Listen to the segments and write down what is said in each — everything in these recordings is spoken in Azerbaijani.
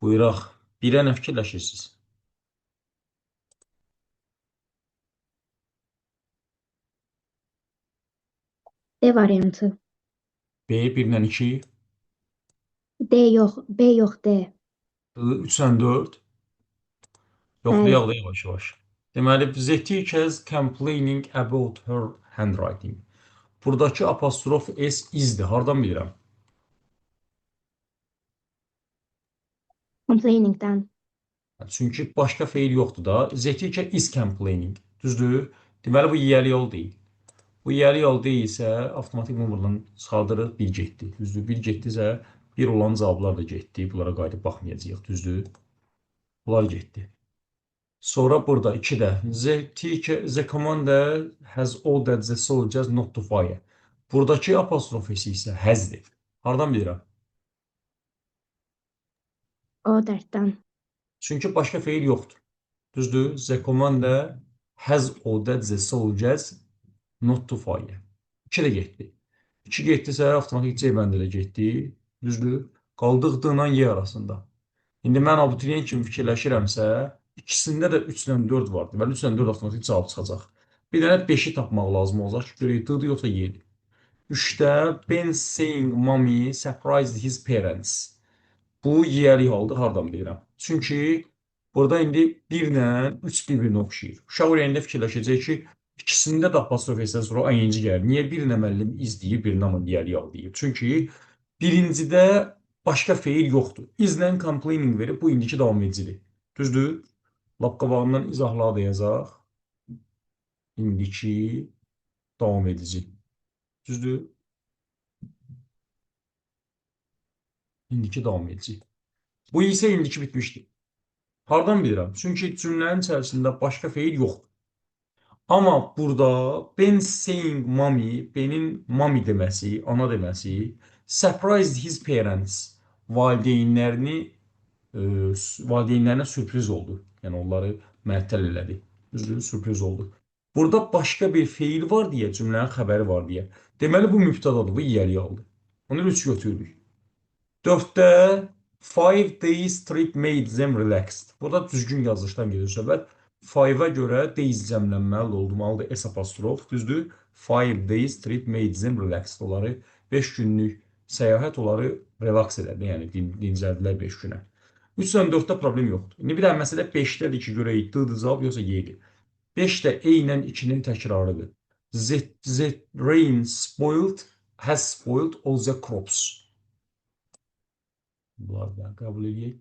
Buyuraq. Birə nə fikirləşirsiniz? D variantı. B 1-lə 2, D yox, B yox, D. 3-lə 4. Bəli. Yoxlayaq da yavaş-yavaş. Deməli, the teacher's complaining about her handwriting. Buradakı apostrof S izdir. Hardan bilirəm? Complainingdən. Çünki başqa feil yoxdur da. The teacher is complaining. Düzdür? Deməli, bu yiyəli yol deyil. Bu yiyəli yol deyilsə, avtomatik buradan çıxardırıq, 1 getdi. Düzdür? 1 getdisə, 1 olan cavablar da getdi. Bunlara qayıdıb baxmayacağıq. Düzdür? Bunlar getdi. Sonra burada 2-də the commander has ordered the soldiers not to fire. Buradakı apostrof isə hasdir. Hardan bilirəm? O dərddən. Çünki başqa feil yoxdur. Düzdür? The commander has ordered the soldiers not to fire. 2 də getdi. 2 getdisə, avtomatik C bəndi ilə getdi. Düzdür? Qaldıq D ilə Y arasında. İndi mən abituriyent kimi fikirləşirəmsə, ikisində də 3 ilə 4 var. Deməli, 3 ilə 4 avtomatik cavab çıxacaq. Bir dənə 5-i tapmaq lazım olacaq ki, görək D-dir yoxsa Y-dir. 3-də Ben saying mommy surprised his parents. Bu yiyəlik haldır, hardan bilirəm? Çünki burada indi 1 ilə 3 bir-birinə oxşayır. Uşaq ürəyində fikirləşəcək ki, ikisində də apostrof S-dən sonra ING gəlir. Niyə birinə müəllim izləyir, birinə amma yiyəlik haldır? Çünki birincidə başqa feil yoxdur. Izlə complaining verib, bu indiki davam edicidir. Düzdür? Lap qabağından izahlar da yazaq. İndiki davam edici. Düzdür? İndiki davam edici. Bu isə indiki bitmişdir. Hardan bilirəm? Çünki cümlənin içərisində başqa feil yoxdur. Amma burada Ben saying mommy, Benin mommy deməsi, ana deməsi, surprised his parents, valideynlərini valideynlərinə sürpriz oldu. Yəni onları məəttəl elədi. Düzdür, sürpriz oldu. Burada başqa bir feil var deyə, cümlənin xəbəri var deyə. Deməli bu mübtədadır, bu yiyəlik aldı. Onu 3 götürdük. 4-də 5 days trip made them relaxed. Burada düzgün yazılışdan gedir söhbət. 5-ə görə days cəmlənməli olmalıdır S apostrof. Düzdür? 5 days trip made them relaxed. Onları 5 günlük səyahət onları relax elədi. Yəni dincəldilər 5 günə. 3-dən 4-də problem yoxdur. İndi bir dənə məsələ 5-dədir ki, görək D-dir cavab yoxsa Y-dir. 5 də E ilə 2-nin təkrarıdır. The rain has spoiled all the crops. Bunlardan qəbul edək.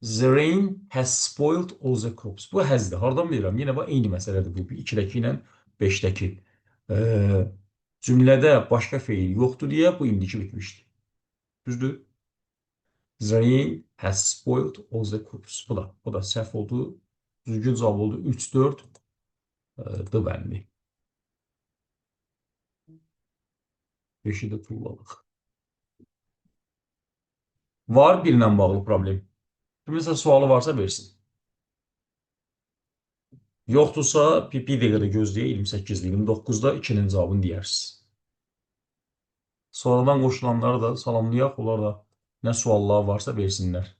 The rain has spoiled all the crops. Bu hasdir. Hardan bilirəm? Yenə bu eyni məsələdir bu. 2-dəki ilə 5-dəki. Cümlədə başqa feil yoxdur deyə bu indiki bitmişdir. Düzdür? The rain has spoiled all the crops. Bu da səhv oldu. Düzgün cavab oldu. 3-4 D bəndi. 5-i də tulladıq. Var birlə bağlı problem. Kiminsə sualı varsa versin. Yoxdursa bir dəqiqədə gözləyə 28-də, 29-da 2-nin cavabını deyərsiniz. Sonradan qoşulanları da salamlayaq, onlar da nə suallar varsa versinlər.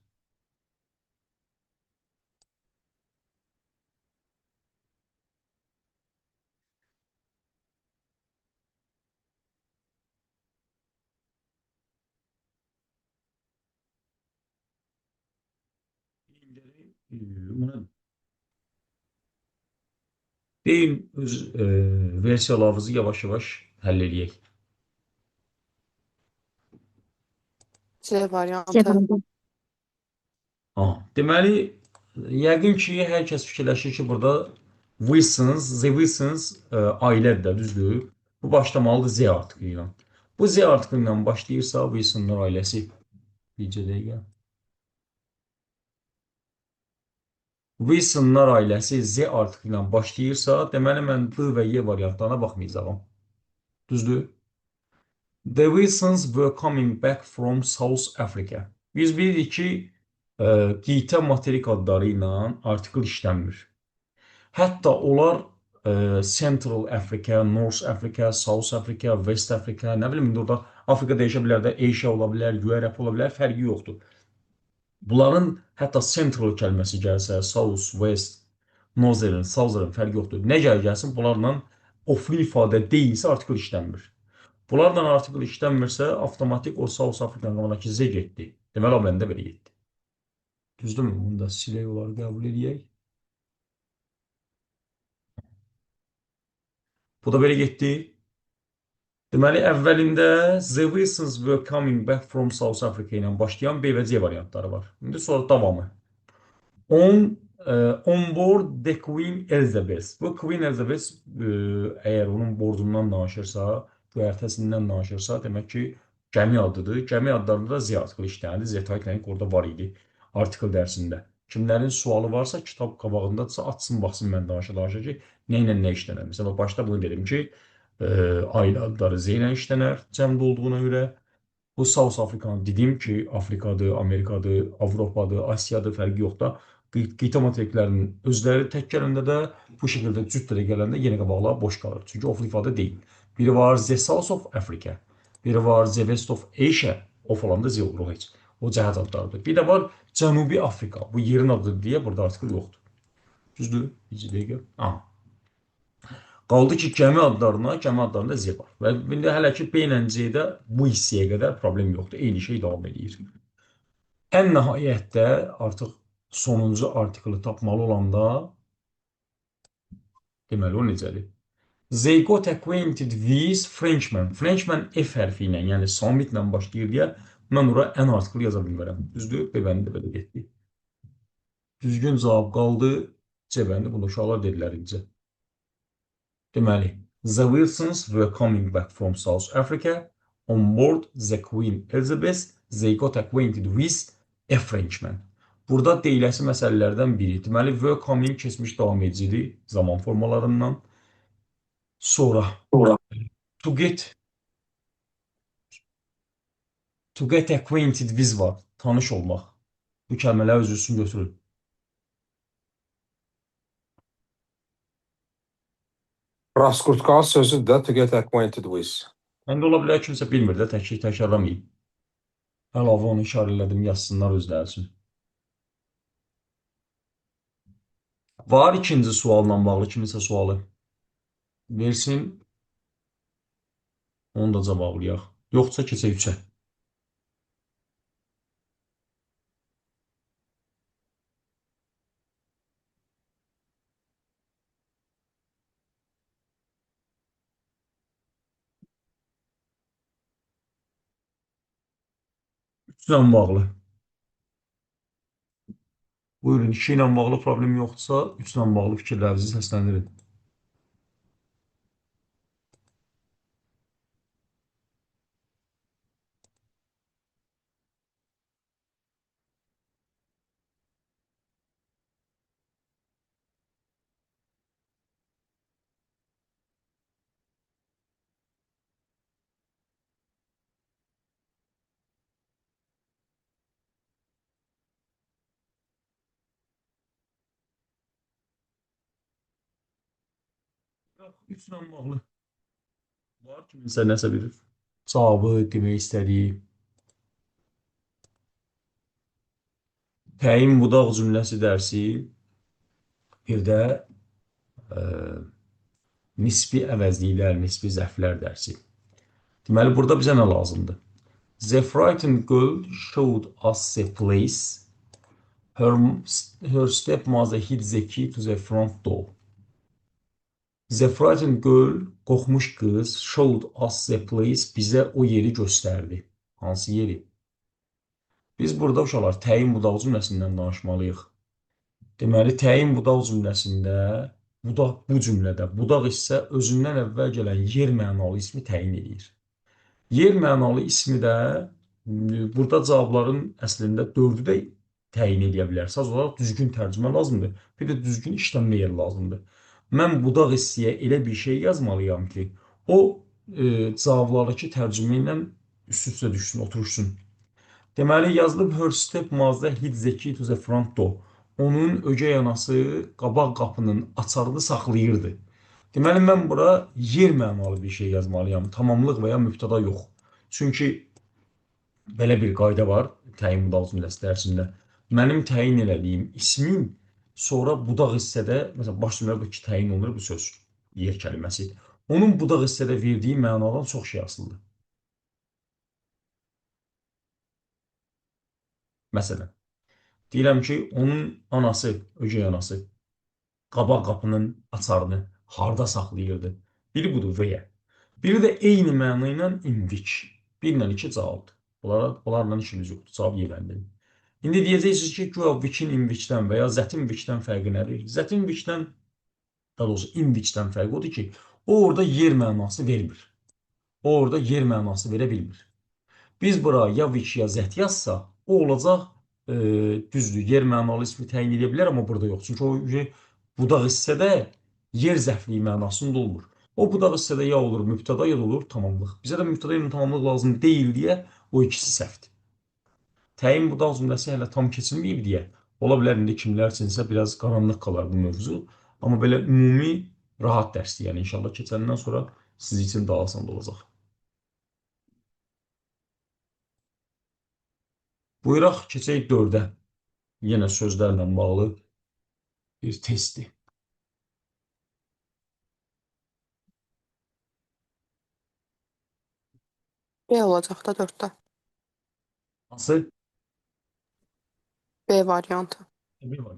Deyin, öz versiyalarınızı yavaş-yavaş həll eləyək. C C variantı. variantı. Deməli, yəqin ki, hər kəs fikirləşir ki, burada Wilsons, The Wilsons ailədir də, düzdür? Bu başlamalıdır Z artıqı ilə. Bu Z artıqı ilə başlayırsa, Wilsonlar ailəsi. Bircə dəqiqə. Wilsonlar ailəsi Z artıqı ilə başlayırsa, deməli, mən D və Y variantlarına baxmayacağım. Düzdür? The Wilsons were coming back from South Africa. Biz bilirik ki, qitə materik adları ilə artikl işlənmir. Hətta onlar Central Africa, North Africa, South Africa, West Africa, nə bilim, orada Afrika dəyişə bilər də, Asia ola bilər, Europe ola bilər, fərqi yoxdur. Bunların hətta central kəlməsi gəlsə, south, west, northern, southern fərqi yoxdur. Nə gəlsin, bunlarla ofli ifadə deyilsə artikl işlənmir. Bunlarla artikl işlənmirsə, avtomatik o South Afrikanın qabağındakı Z getdi. Deməli, o məndə belə getdi. Düzdürmü? Bunu da silək olaraq qəbul edək. Bu da belə getdi. Deməli, əvvəlində The Wilsons were coming back from South Africa ilə başlayan B və C variantları var. İndi sonra davamı. On, on board the Queen Elizabeth. Bu Queen Elizabeth əgər onun bordundan danışırsa, göyərtəsindən danışırsa, demək ki, gəmi adıdır. Gəmi adlarında da Z artiklı işlənir. Z Titanic orada var idi artikl dərsində. Kimlərin sualı varsa, kitab qabağındadsa açsın, baxsın, mən danışa ki, nə ilə nə işlənər. Məsələn, başda bunu dedim ki, ailə adları Z ilə işlənər, cəmdə olduğuna görə. Bu South Afrikanı dedim ki, Afrikadır, Amerikadır, Avropadır, Asiyadır, fərqi yoxdur. Qita materiklərinin özləri tək gələndə də bu şəkildə cütlə gələndə yenə qabaqlar boş qalır. Çünki oflu ifadə deyil. Biri var The South of Africa, biri var The West of Asia, of olanda Z olur heç. O cəhət adlardır. Bir də var Cənubi Afrika. Bu yerin adıdır deyə burada artikl yoxdur. Düzdür? Bir dəqiqə. Aha. Qaldı ki, gəmi adlarında Z var. Və indi hələ ki, B ilə C-də bu hissəyə qədər problem yoxdur. Eyni şey davam edir. Ən nəhayətdə artıq sonuncu artiklı tapmalı olanda deməli o necədir? They got acquainted with Frenchman. Frenchman F hərfi ilə, yəni Samit ilə başlayır deyə mən ora ən artiklı yaza bilmərəm. Düzdür? B bəndi də belə getdi. Düzgün cavab qaldı. C bəndi bunu uşaqlar dedilər incə. Deməli, The Wilsons were coming back from South Africa on board the Queen Elizabeth. They got acquainted with a Frenchman. Burada deyiləsi məsələlərdən biri. Deməli, were coming keçmiş davam edicidir zaman formalarından. Sonra to get acquainted with var. Tanış olmaq. Bu kəlmələr öz üçün götürür. Raskurtkan sözüdür də to get acquainted with. Məndə ola bilər kimsə bilmir də, təkrarlamayayım. Əlavə onu işarə elədim, yazsınlar özləri üçün. Var ikinci sualla bağlı kiminsə sualı. Versin. Onu da cavablayaq. Yoxsa keçək 3-ə. Üçlə bağlı. Buyurun, 2 ilə bağlı problem yoxdursa, 3 ilə bağlı fikirlərinizi səsləndirin. Yox, 3 ilə bağlı. Var kiminsə nəsə bir cavabı demək istədiyi. Təyin budaq cümləsi dərsi, bir də nisbi əvəzliklər, nisbi zərflər dərsi. Deməli, burada bizə nə lazımdır? The frightened girl showed us the place. Her stepmother hid the key to the front door. The frightened girl, qorxmuş qız, showed us the place, bizə o yeri göstərdi. Hansı yeri? Biz burada uşaqlar təyin budaq cümləsindən danışmalıyıq. Deməli, təyin budaq cümləsində, budaq bu cümlədə, budaq isə özündən əvvəl gələn yer mənalı ismi təyin edir. Yer mənalı ismi də burada cavabların əslində 4-ü də təyin edə bilər. Saz olaraq düzgün tərcümə lazımdır. Bir də düzgün işlənmə yeri lazımdır. Mən budaq hissəyə elə bir şey yazmalıyam ki, o cavablardakı tərcümə ilə üst-üstə düşsün, oturuşsun. Deməli, yazılıb her stepmother hid the key to the front door. Onun ögey anası qabaq qapının açarını saxlayırdı. Deməli, mən bura yer mənalı bir şey yazmalıyam. Tamamlıq və ya mübtəda yox. Çünki belə bir qayda var təyin budaq cümləsi dərsində. Mənim təyin elədiyim ismin sonra budaq hissədə, məsələn, baş cümlə bu ki, təyin olunur bu söz, yer kəlməsi. Onun budaq hissədə verdiyi mənadan çox şey asılıdır. Məsələn, deyirəm ki, onun anası, ögey anası qabaq qapının açarını harda saxlayırdı? Biri budur veya. Biri də eyni məna ilə indik. Birlə iki cavabdır. Bunlarla işimiz yoxdur. Cavab yerəndir. İndi deyəcəksiniz ki, güya vikin indikdən və ya zətin vikdən fərqi nədir? Zətin vikdən, daha doğrusu indikdən fərqi odur ki, o orada yer mənası vermir. O orada yer mənası verə bilmir. Biz bura ya vik ya zət yazsa, o olacaq düzdür, yer mənalı ismi təyin edə bilər, amma burada yox. Çünki o budaq hissədə yer zəfliyi mənasında olmur. O budaq hissədə ya olur mübtəda, ya da olur tamamlıq. Bizə də mübtəda ilə tamamlıq lazım deyil deyə o ikisi səhvdir. Təyin budaq cümləsi hələ tam keçilməyib deyə, ola bilər indi kimlər üçünsə biraz qaranlıq qalar bu mövzu. Amma belə ümumi rahat dərsdir. Yəni inşallah keçəndən sonra siz üçün daha asan olacaq. Buyuraq keçək 4-ə. Yenə sözlərlə bağlı bir testdir. B olacaq da 4-də. Hansı? B variantı. Bir var.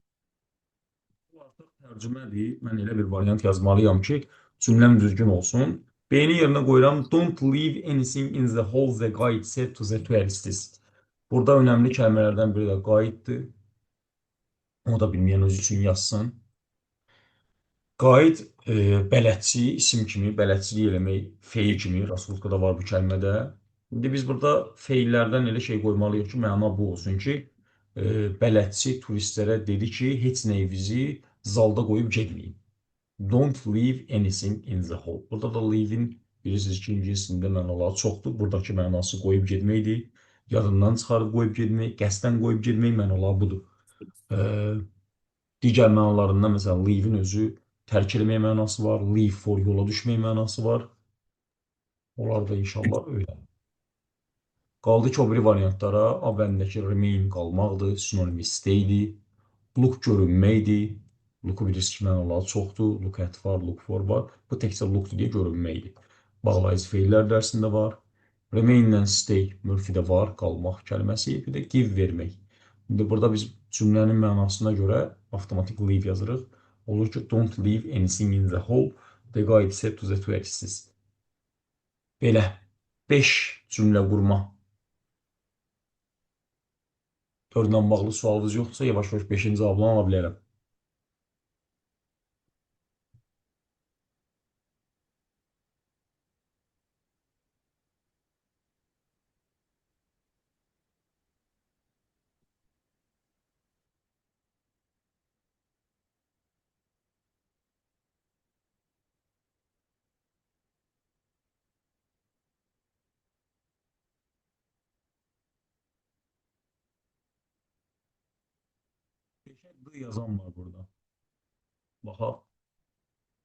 Bu artıq tərcümədir. Mən elə bir variant yazmalıyam ki, cümləm düzgün olsun. B-ni yerinə qoyuram. Don't leave anything in the hole the guide said to the tourists. Burada önəmli kəlmələrdən biri də guide'dir. O da bilməyən öz üçün yazsın. Qaid bələdçi, isim kimi, bələdçilik eləmək feil kimi, Rasulkada var bu kəlmədə. İndi biz burada feillərdən elə şey qoymalıyıq ki, məna bu olsun ki, bələdçi turistlərə dedi ki, heç nəyinizi zalda qoyub getməyin. Don't leave anything in the hall. Burada da leave-in bilirsiniz ki, ingiliscəsində mənaları çoxdur. Buradakı mənası qoyub getməkdir. Yadından çıxarıb qoyub getmək, qəsdən qoyub getmək mənaları budur. Digər mənalarından məsələn leave-in özü tərk etmək mənası var, leave for yola düşmək mənası var. Onlar da inşallah öyrənir. Qaldı ki, o biri variantlara A bəndəki remain qalmaqdır, sinonim stay-dir, look görünməkdir. Look-u bilirsiniz ki, mənaları çoxdur, look at var, look for var. Bu təkcə look-dur deyə görünməkdir. Bağlayıcı feillər dərsində var. Remain-lə stay mürfidə var, qalmaq kəlməsi, bir də give vermək. İndi burada biz cümlənin mənasına görə avtomatik leave yazırıq. Olur ki, don't leave anything in the hole. The guide said to the tourists. Belə 5 cümlə qurma. 4-lə bağlı sualınız yoxsa yavaş-yavaş 5-in cavabını ala bilərəm. D yazan var burada. Baxaq.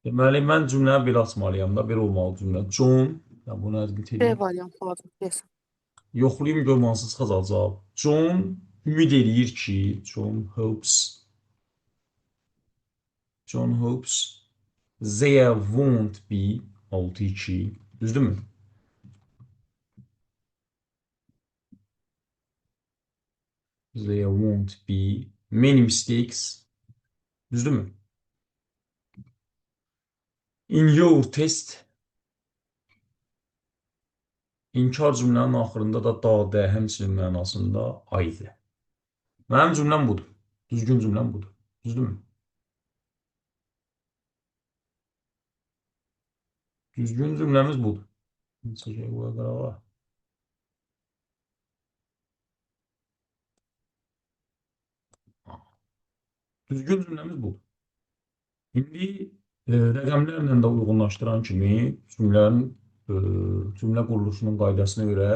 Deməli, mən cümləni bir açmalıyam da, bir olmalı cümlə. John, ya bunu əzbit B edeyim. variantı olacaq deyəsən. Yoxlayayım görüm hansı çıxacaq cavab. John ümid eləyir ki, John hopes there won't be 6-2. Düzdürmü? There won't be many mistakes. Düzdürmü? In your test. İnkar cümlənin axırında da da, də, həmçinin mənasında aydı. Mənim cümləm budur. Düzgün cümləm budur. Düzdürmü? Düzgün cümləmiz budur. Düzgün cümləmiz budur. İndi rəqəmlərlə də uyğunlaşdıran kimi cümlə quruluşunun qaydasına görə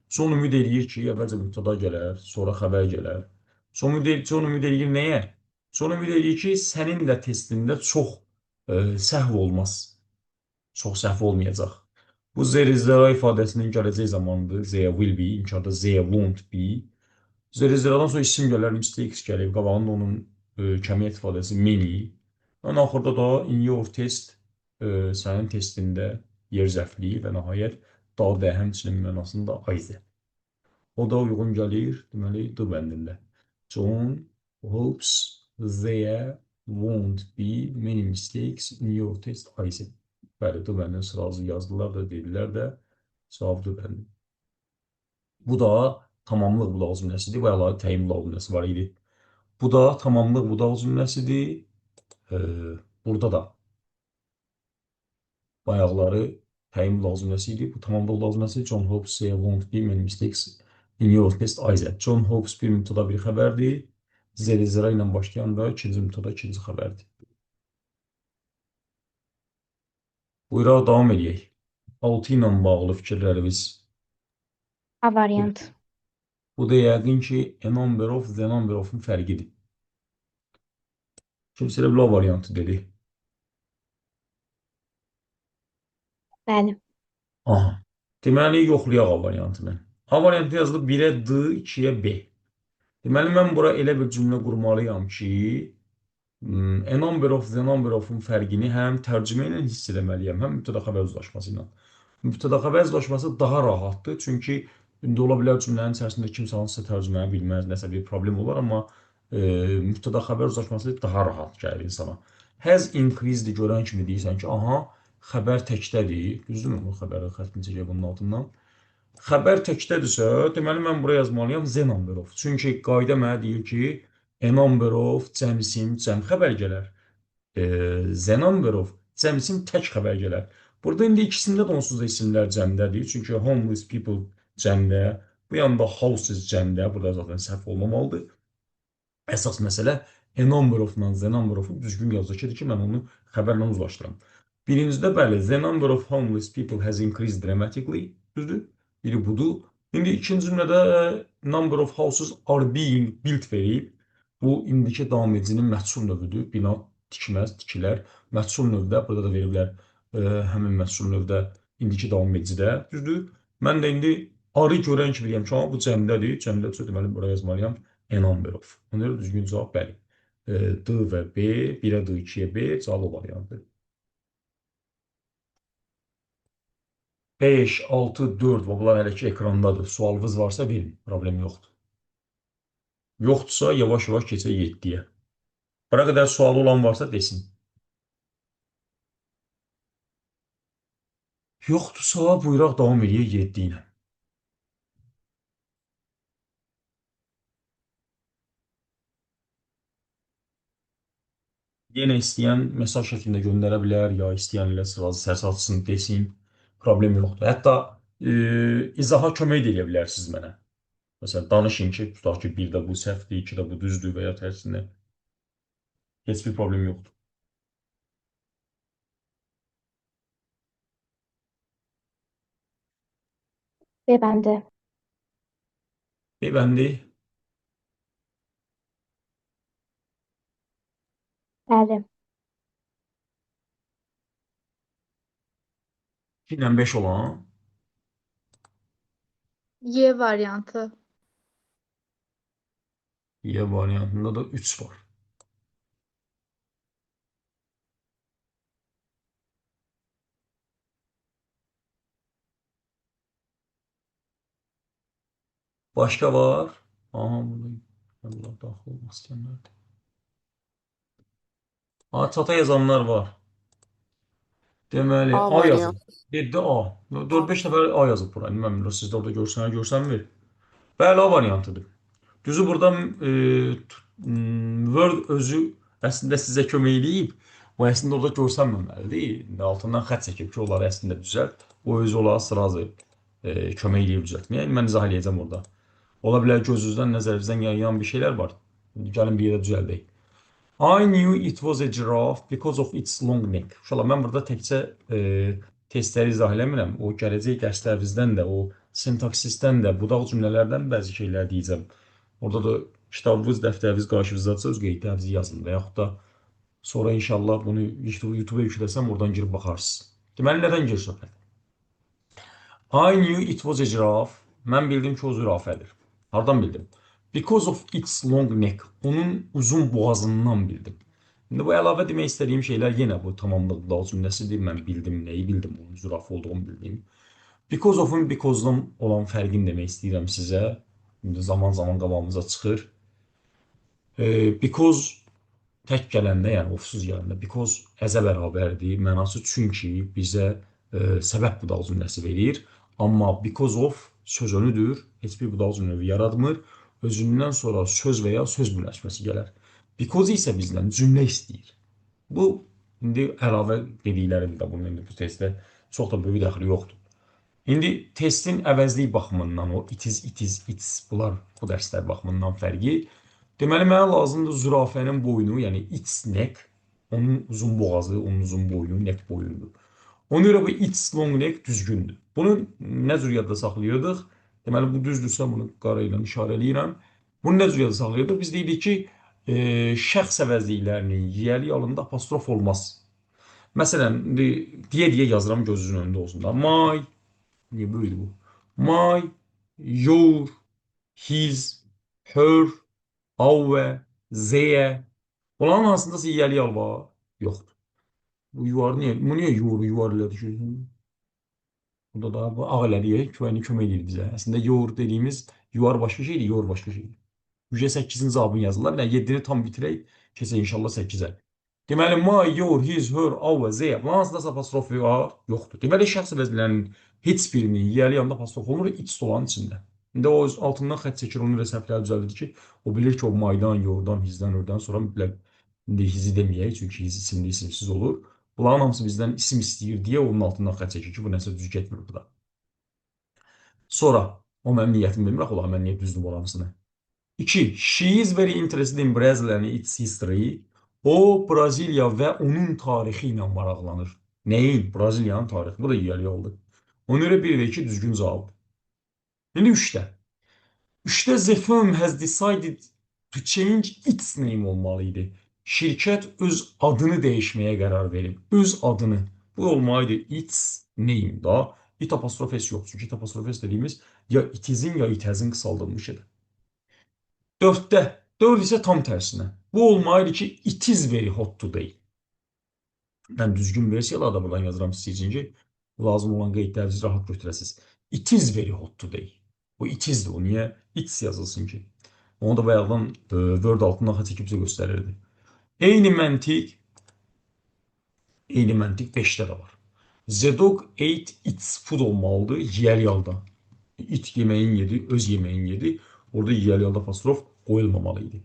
son ümid eləyir ki, əvvəlcə mübtəda gələr, sonra xəbər gələr. Son ümid eləyir nəyə? Son ümid eləyir ki, sənin də testində çox səhv olmaz. Çox səhv olmayacaq. Bu there is there ifadəsinin gələcək zamanıdır. There will be, inkarda there won't be. Zero-zerodan sonra isim gələr, mistakes gəlir. Qabağında onun kəmiyyət ifadəsi many. Ən axırda da in your test sənin testində yer zərfliyi və nəhayət da həmçinin mənasında aydır. O da uyğun gəlir, deməli, D bəndində. John hopes there won't be many mistakes in your test, Isaac. Bəli, D bəndini sırası yazdılar da, dedilər də, cavab D bəndi. Bu da tamamlıq budaq cümləsidir. Bu əlavə təyin budaq cümləsi var idi. Bu da tamamlıq budaq cümləsidir. Burada da bayaqları təyin budaq cümləsi idi. Bu tamamlıq budaq cümləsi. John hopes there won't be many mistakes in your test, Isaac. John hopes bir mübtəda bir xəbərdir. Zera ilə başlayan da ikinci mübtəda ikinci xəbərdir. Buyuraq davam edək. 6 ilə bağlı fikirlərimiz. A variant. Bu da yəqin ki, a number of, the number of-un fərqidir. Kimsə elə bu variantı dedi. Bəli. Aha. Deməli, yoxlayaq A variantını. A variantı yazılıb 1-ə D, 2-yə B. Deməli, mən bura elə bir cümlə qurmalıyam ki, a number of, the number of-un fərqini həm tərcümə ilə hiss edəməliyəm, həm mübtəda xəbər uzlaşması ilə. Mübtəda xəbər uzlaşması daha rahatdır, çünki indi ola bilər cümlənin içərisində kimsə hansısa tərcüməni bilməz, nəsə bir problem olar, amma mübtəda xəbər uzlaşması daha rahat gəlir insana. Has increased görən kimi deyirsən ki, aha, xəbər təkdədir, düzdürmü bu xəbərin xəttini çəkək bunun altından? Xəbər təkdədirsə, deməli mən buraya yazmalıyam the number of. Çünki qayda mənə deyir ki, a number of cəmsim cəm xəbər gələr. The number of cəmsim tək xəbər gələr. Burada indi ikisində də onsuz da isimlər cəmdədir. Çünki homeless people cəmdə, bu yanda houses cəmdə, burada zaten səhv olmamalıdır. Əsas məsələ a number of-la the number of-u düzgün yazacaqdır ki, mən onu xəbərlə uzlaşdıram. Birincidə bəli, the number of homeless people has increased dramatically, düzdür? Biri budur. İndi ikinci cümlədə number of houses are being built verib. Bu, indiki davam edicinin məhsul növüdür. Bina tikməz, tikilər. Məhsul növdə, burada da veriblər həmin məhsul növdə indiki davam edicidə, düzdür? Mən də indi arı görən kimi deyəm ki, bu cəmdədir. Cəmdədirsə, deməli, buraya yazmalıyam a number of. Ona görə düzgün cavab bəli. D və B, 1-ə D, 2-yə B, cavab o variantdır. 5, 6, 4 və bunlar hələ ki ekrandadır. Sualınız varsa verin, problem yoxdur. Yoxdursa yavaş-yavaş keçək 7-yə. Bura qədər sualı olan varsa desin. Yoxdursa buyuraq davam edək 7 ilə. Yenə istəyən mesaj şəklində göndərə bilər, ya istəyən ilə sırası səs açsın, desin, problem yoxdur. Hətta izaha kömək də edə bilərsiniz mənə. Məsələn, danışın ki, tutaq ki, bir də bu səhvdir, iki də bu düzdür və ya tərsinə. Heç bir problem yoxdur. B bəndi. B bəndi. Bəli. 2 ilə 5 olan Y variantı. Y variantında da 3 var. Başqa var. Aha, burada daxil olmaq istəyənlərdir. Aha, çata yazanlar var. Deməli, A A yazıb. variant. 7 A. 4-5 nəfər A yazıb bura. Mən bilmirəm, siz də orada görsənmir. Bəli, A variantıdır. Düzü burada Word özü əslində sizə kömək eləyib. O əslində orada görsənməməlidir. Altından xət çəkib ki, onları əslində düzəlt. O özü onlara sırası kömək eləyib düzəltməyə. Mən izah eləyəcəm orada. Ola bilər gözünüzdən, nəzərinizdən yayan bir şeylər var. Gəlin bir yerə düzəldək. I knew it was a giraffe because of its long neck. Uşaqlar, mən burada təkcə testləri izah eləmirəm. O gələcək dərslərimizdən də, o sintaksisdən də, budaq cümlələrdən bəzi şeylər deyəcəm. Orada da kitabınız, dəftəriniz qarşınızdadsa öz qeydlərinizi yazın və yaxud da sonra inşallah bunu YouTube-a yükləsəm oradan girib baxarsınız. Deməli, nədən gedir söhbət? I knew it was a giraffe. Mən bildim ki, o zürafədir. Hardan bildim? Because of its long neck. Onun uzun boğazından bildim. Şimdi bu əlavə demək istədiyim şeylər yenə bu tamamlıqda cümləsidir. Mən bildim, nəyi bildim, onun zürafə olduğunu bildim. Because of-un because-dan olan fərqini demək istəyirəm sizə. İndi zaman-zaman qabağımıza çıxır. Because tək gələndə, yəni ofsuz gələndə, because əzə bərabərdir. Mənası çünki bizə səbəb budaq cümləsi verir. Amma because of söz önüdür. Heç bir budaq cümləvi yaratmır. Özündən sonra söz və ya söz birləşməsi gələr. Because isə bizdən cümlə istəyir. Bu, indi əlavə dediklərim də bunun indi bu testdə çox da böyük dəxli yoxdur. İndi testin əvəzlik baxımından o its bunlar bu dərslər baxımından fərqi. Deməli mənə lazımdır zürafənin boynu, yəni its neck, onun uzun boğazı, onun uzun boynu, neck boyundur. Ona görə bu its long neck düzgündür. Bunu nə cür yadda saxlayırdıq? Deməli bu düzdürsə bunu qara ilə işarə eləyirəm. Bunu nə cür yadda saxlayırdıq? Biz deyirik ki, şəxs əvəzliklərinin yiyəli alında apostrof olmaz. Məsələn, deyə yazıram gözünün önündə olsun da. My, niyə böyüdü bu? My, your, his, her, our, their. Bunların hansındasa yiyəli al var? Yoxdur. Bu yuvar niyə? Bu niyə yuvar ilə düşür? Burada da bu ağ elədiyə kömək edir bizə. Əslində yoğur dediyimiz yuvar başqa şeydir, yoğur başqa şeydir. Yüce 8-in cavabını yazırlar. Yəni 7-ni tam bitirək, keçək inşallah 8-ə. Deməli, my, your, his, her, our, their. Bunun hansındasa apostrof var? Yoxdur. Deməli, şəxs əvəzliklərinin heç birinin yiyəli yanında apostrof olmur, its olanın içində. İndi o altından xətt çəkir, onu rəsəbləri düzəldir ki, o bilir ki, o my'dan, your'dan, hizdən, hördən sonra mütləq indi hizi deməyək, çünki hiz isimli, isimsiz olur. Bunların hamısı bizdən isim istəyir deyə onun altından xətt çəkir ki, bu nəsə düz getmir burada. Sonra, o mənim niyyətimi bilmir, axı, mən niyə düzdüm oranısını. 2. She is very interested in Brazil and its history. O, Braziliya və onun tarixi ilə maraqlanır. Nəyin? Braziliyanın tarixi. Bu da yiyəli oldu. Ona görə 1 və 2 düzgün cavabdır. İndi 3-də. 3-də the firm has decided to change its name olmalıydı. Şirkət öz adını dəyişməyə qərar verib. Öz adını. Bu olmalıydı. Its name da. It apostrof s yox. Çünki it apostrof s dediyimiz ya itizin ya itəzin qısaldılmışıdır. 4-də. 4 isə tam tərsinə. Bu olmalıydı ki, it is very hot today. Mən düzgün versiyalar da buradan yazıram sizin için ki, lazım olan qeydləri rahat götürəsiniz. It is very hot today. Bu it is'dir. O niyə it's yazılsın ki? Onu da bayaqdan Word altından xətt çəkib bizə göstərirdi. Eyni məntiq 5-də də var. The dog ate its food olmalıdır yiyəli halda. It yeməyin yedi, öz yeməyin yedi. Orada yiyəli halda apostrof qoyulmamalıydı.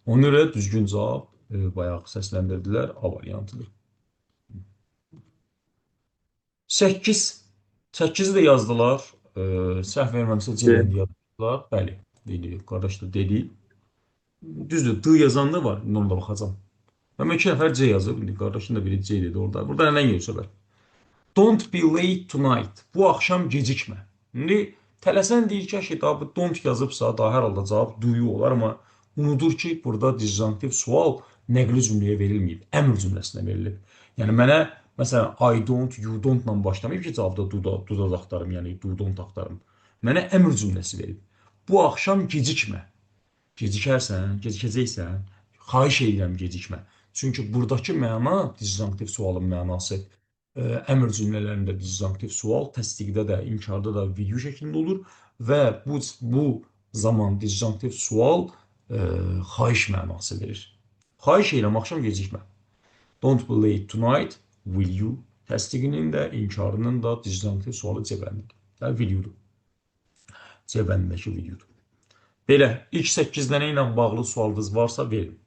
Ona görə düzgün cavab bayaq səsləndirdilər, A variantıdır. 8. 8-i də yazdılar. Səhv verməmsə C-ləndə yazdılar. Bəli, dedi, qardaş da dedi. Düzdür, D yazanlı var. İndi ona da baxacam. Mən 2 nəfər C yazıb. İndi qardaşın da biri C dedi orada. Burada nədən gedir söhbət? Don't be late tonight. Bu axşam gecikmə. İndi tələsən deyir ki, daha bu don't yazıbsa, daha hər halda cavab do-yu olar, amma unudur ki, burada disjunktiv sual nəqli cümləyə verilməyib. Əmr cümləsinə verilib. Yəni mənə, məsələn, I don't, you don't-la başlamayıb ki, cavabda do-da axtarım, yəni do-don't axtarım. Mənə əmr cümləsi verib. Bu axşam gecikmə. Gecikərsən, gecikəcəksən, xahiş edirəm gecikmə. Çünki buradakı məna, disjunktiv sualın mənası, əmr cümlələrində disjunktiv sual, təsdiqdə də, inkarda da video şəklində olur və bu zaman disjunktiv sual xahiş mənası verir. Xahiş edirəm, axşam gecikmə. Don't be late tonight, will you? Təsdiqinin də, inkarının da disjunktiv sualı C bəndidir. Yəni, will-yudur. C bəndindəki will-yudur. Belə, ilk 8 dənə ilə bağlı sualınız varsa verin.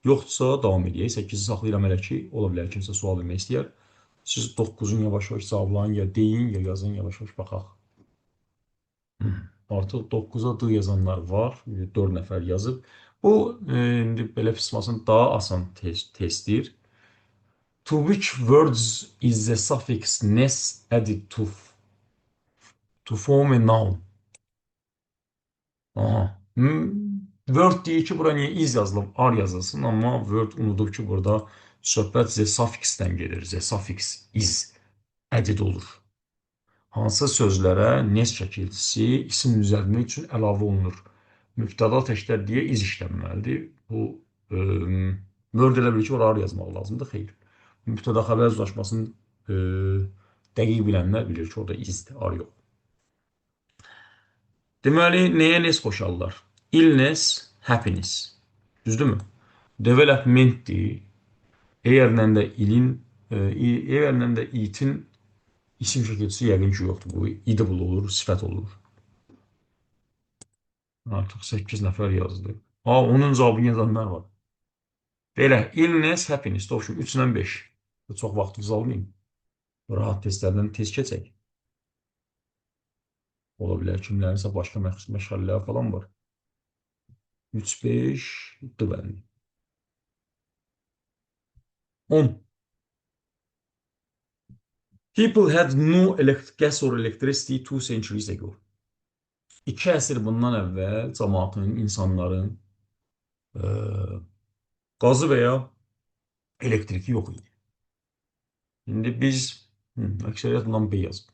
Yoxdursa davam edək. 8-i saxlayıram elə ki, ola bilər kimsə sual vermək istəyər. Siz 9-un yavaş-yavaş cavablayın, ya deyin, ya yazın, yavaş-yavaş baxaq. Artıq 9-a D yazanlar var. 4 nəfər yazıb. Bu, indi belə pismasın daha asan testdir. To which words is the suffix nes added to form a noun? Aha. Word deyir ki, bura niyə is yazılıb, ar yazılsın, amma Word unudub ki, burada söhbət the suffixdən gedir. The suffix is added olur. Hansı sözlərə nes şəkilçisi isim üzərində üçün əlavə olunur? Mübtəda təkrar deyə iz işlənməlidir. Bu Word elə bilir ki, oraları yazmaq lazımdır. Xeyr. Mübtəda xəbər uzlaşmasını dəqiq bilənlər bilir ki, orada izdir, ar yox. Deməli, nəyə nes qoşarlar? Illness, happiness. Düzdürmü? Developmentdir. Eğerlə də ilin, eğerlə də itin isim şəkilçisi yəqin ki, yoxdur. Bu edible olur, sifət olur. Artıq 8 nəfər yazdı. Onun cavabını yazanlar var. Belə, illness, happiness. Doğru, 3 ilə 5. Çox vaxtınızı almayın. Rahat testlərdən tez keçək. Ola bilər kimlərinsə başqa məşğələlər falan var. 3-5 dı bəndi. 10. People had no gas or electricity 2 centuries ago. 2 əsr bundan əvvəl cəmaatın, insanların qazı və ya elektriki yox idi. İndi biz, əksəriyyət bundan B yazıb.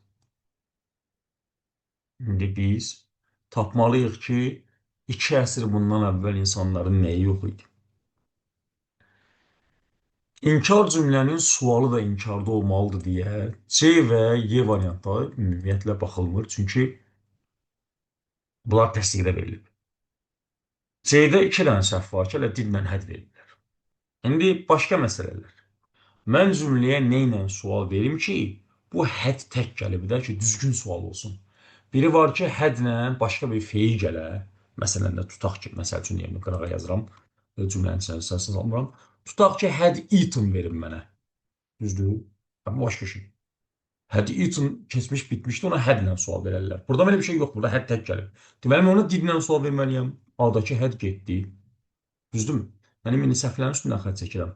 İndi biz tapmalıyıq ki, 2 əsr bundan əvvəl insanların nəyi yox idi. İnkar cümlənin sualı da inkarda olmalıdır deyə C və Y variantları ümumiyyətlə baxılmır. Çünki bunlar təsdiqdə verilib. C-də 2 dənə səhv var ki, elə dillə hədd verirlər. İndi başqa məsələlər. Mən cümləyə nə ilə sual verim ki, bu hədd tək gəlib də ki, düzgün sual olsun. Biri var ki, həddlə başqa bir feil gələ. Məsələn də tutaq ki, məsəl üçün yerinə qırağa yazıram, cümlənin içərisində salmıram. Tutaq ki, had eaten verin mənə. Düzdür? Bu başqa şey. Had eaten keçmiş bitmişdi, ona hədlə sual verərlər. Burada belə bir şey yox, burada hədd tək gəlib. Deməli, mən ona didlə sual verməliyəm. A-dakı hədd getdi. Düzdürmü? Mənim indi səhvlərin üstündən xətt çəkirəm.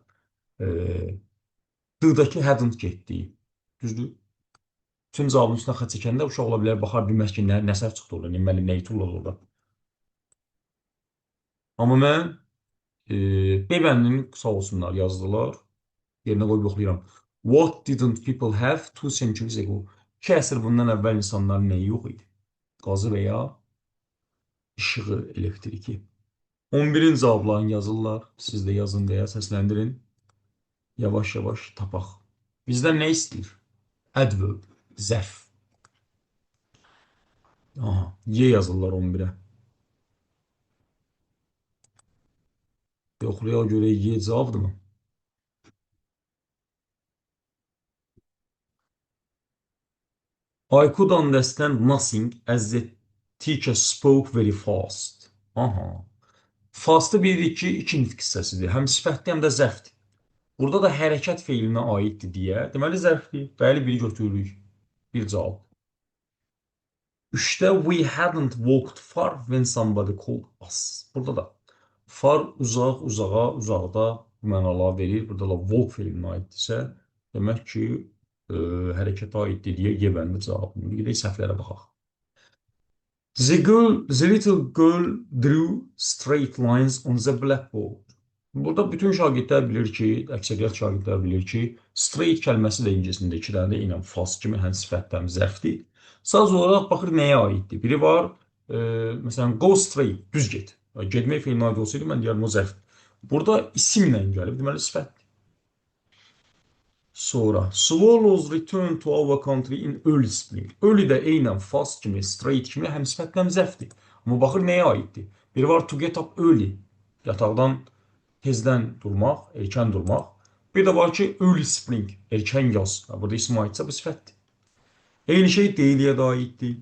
D-dakı hadn't getdi. Düzdür? Bütün cavabın üstündən xətt çəkəndə uşaq ola bilər, baxar bilməz ki, nə səhv çıxdı orada, müəllim nə itilir orada. Amma mən B bəndini sağ olsunlar, yazdılar. Yerinə qoyub yoxlayıram. What didn't people have 2 centuries ago? 2 əsr bundan əvvəl insanların nəyi yox idi? Qazı və ya işığı, elektriki. 11-in cavablarını yazırlar. Siz də yazın deyə səsləndirin. Yavaş-yavaş tapaq. Bizdən nə istəyir? Adverb, zərf. Aha, Y yazırlar 11-ə. Yoxlayaq görək Y cavabdır mı? I could understand nothing as the teacher spoke very fast. Aha. Fastı bilirik ki, 2 nitq hissəsidir. Həm sifətli, həm də zərfdir. Burada da hərəkət feilinə aiddir deyə. Deməli, zərfdir. Bəli, biri götürürük. Bir cavab. 3-də we hadn't walked far when somebody called us. Burada da far uzaq, uzağa, uzaqda mənalar verir. Burada da walk feilinə aiddirsə, demək ki, hərəkətə aiddir deyə Y bəndi cavabını. Gedək səhvlərə baxaq. The little girl drew straight lines on the blackboard. Burada bütün şagirdlər bilir ki, əksəriyyət şagirdlər bilir ki, straight kəlməsi də ingiliscəsində 2 dənə də eynən fas kimi həm sifətdə, həm zərfdir. Sadəcə olaraq baxır nəyə aiddir. Biri var, məsələn, go straight, düz get. Getmək feilinə aid olsaydı, mən deyərdim o zərfdir. Burada isimlə gəlib, deməli sifətdir. Sonra, swallows return to our country in early spring. Early də eynən fast kimi, straight kimi həm sifətlə, həm zərfdir. Amma baxır nəyə aiddir. Biri var to get up early. Yataqdan tezdən durmaq, erkən durmaq. Bir də var ki, early spring, erkən yaz. Burada isim aidsə bu sifətdir. Eyni şey daily'yə də aiddir.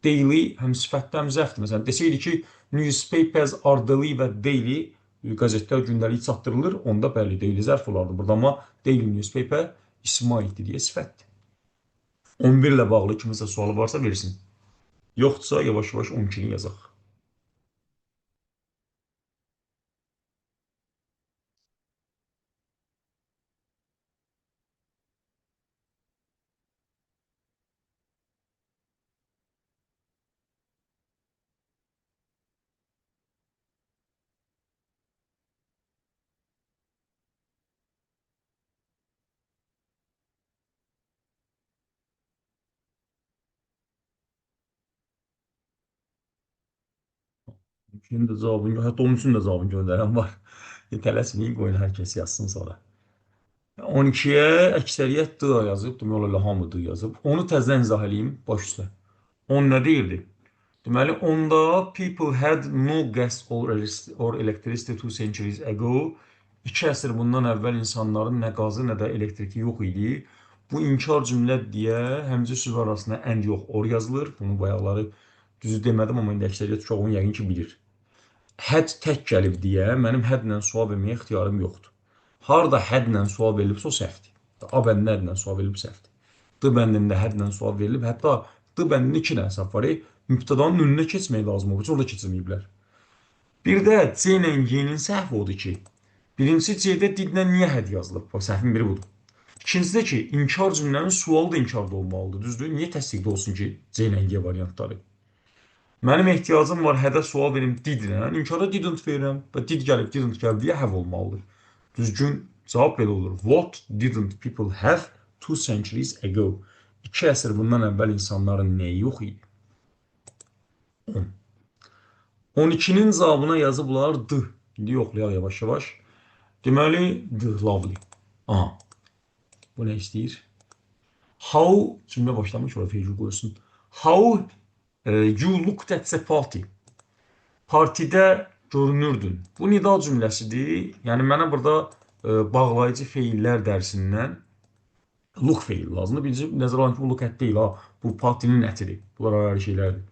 Daily həm sifətdə, həm zərfdir. Məsələn, desəydi ki, newspapers are daily və daily qəzetlər gündəlik çatdırılır, onda bəli, daily zərf olardı. Burada amma daily newspaper isim aiddir deyə sifətdir. 11 ilə bağlı kimisə sualı varsa versin. Yoxdursa, yavaş-yavaş 12-ni yazaq. 12-nin də cavabını, hətta 13-ün də cavabını göndərən var. Tələsməyin, qoyun hər kəs yazsın sonra. 12-yə əksəriyyət D yazıb, demək olar hamı D yazıb. Onu təzədən izah edeyim, baş üstə. 10 nə deyildi? Deməli, onda people had no gas or electricity 2 centuries ago. 2 əsr bundan əvvəl insanların nə qazı, nə də elektriki yox idi. Bu inkar cümlə deyə həmcə sözlər arasında and yox, or yazılır. Bunu bayaqları düzü demədim, amma indi əksəriyyət uşaq onu yəqin ki bilir. Had tək gəlib deyə mənim hədlə sual verməyə ixtiyarım yoxdur. Harda hədlə sual verilibsə o səhvdir. A bəndində hədlə sual verilib səhvdir. D bəndində hədlə sual verilib, hətta D bəndində 2 dənə səhv var. Mübtədanın önünə keçmək lazım olur, orada keçirməyiblər. Bir də C ilə Y-nin səhvi odur ki, birincisi C-də didlə niyə həd yazılıb? Bax, səhvin biri budur. İkincisi də ki, inkar cümlənin sualı da inkarda olmalıdır, düzdür? Niyə təsdiqdə olsun ki, C ilə Y variantları? Mənim ehtiyacım var, hədə sual verim didlə, inkara didn't verirəm və did gəlib, didn't gəlib deyə have olmalıdır. Düzgün cavab belə olur. What didn't people have 2 centuries ago? 2 əsr bundan əvvəl insanların nəyi yox idi? 10. 12-nin cavabına yazıblar D. İndi yoxlayaq yavaş-yavaş. Deməli, D, lovely. Aha. Bu nə istəyir? How, cümlə başlamış, orada feyci qoyulsun. How you looked at the party. Partidə görünürdün. Bu nida cümləsidir. Yəni, mənə burada bağlayıcı feillər dərsindən look feil lazımdır. Birinci nəzərə alın ki, bu look at deyil, ha. Bu partinin ətidir. Bunlar ayrı şeylərdir.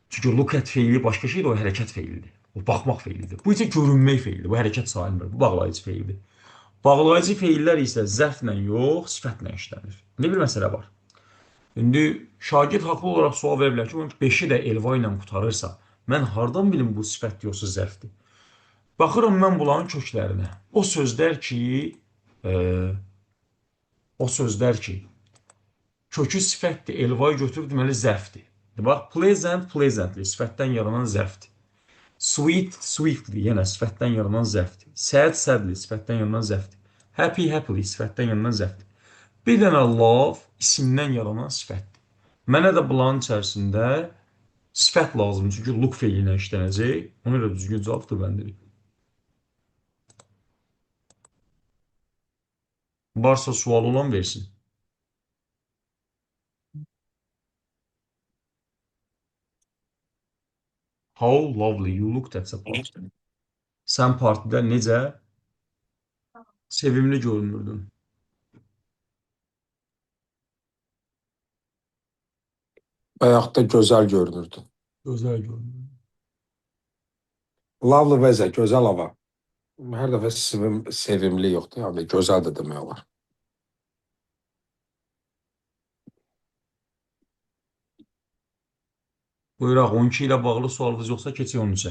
Çünki look at feili başqa şeydir, o hərəkət feilidir. O baxmaq feilidir. Bu isə görünmək feilidir. Bu hərəkət sayılmır. Bu bağlayıcı feildir. Bağlayıcı feillər isə zərflə yox, sifətlə işlənir. İndi bir məsələ var. İndi şagird haqlı olaraq sual verə bilər ki, 5-i də Elva ilə qutarırsa, mən hardan bilim bu sifət yoxsa zərfdir? Baxıram mən bunların köklərinə. O sözlər ki, kökü sifətdir, Elva'yı götürüb deməli zərfdir. Bax, pleasant, pleasantly, sifətdən yaranan zərfdir. Sweet, sweetly, yenə sifətdən yaranan zərfdir. Sad, sadly, sifətdən yaranan zərfdir. Happy, happily, sifətdən yaranan zərfdir. Bir dənə love, isimdən yaranan sifətdir. Mənə də bunların içərisində sifət lazımdır, çünki look feili ilə işlənəcək. Ona görə düzgün cavabdır bəndirik. Varsa sual olan versin. How lovely you looked at the party. Sən partidə necə sevimli görünürdün. Və yaxud da gözəl görünürdü. Gözəl görünürdün. Lovely vəzə, gözəl hava. Hər dəfə sevimli yoxdur, yəni gözəl də demək olar. Buyuraq, 12 ilə bağlı sualınız yoxsa keçək 13-ə.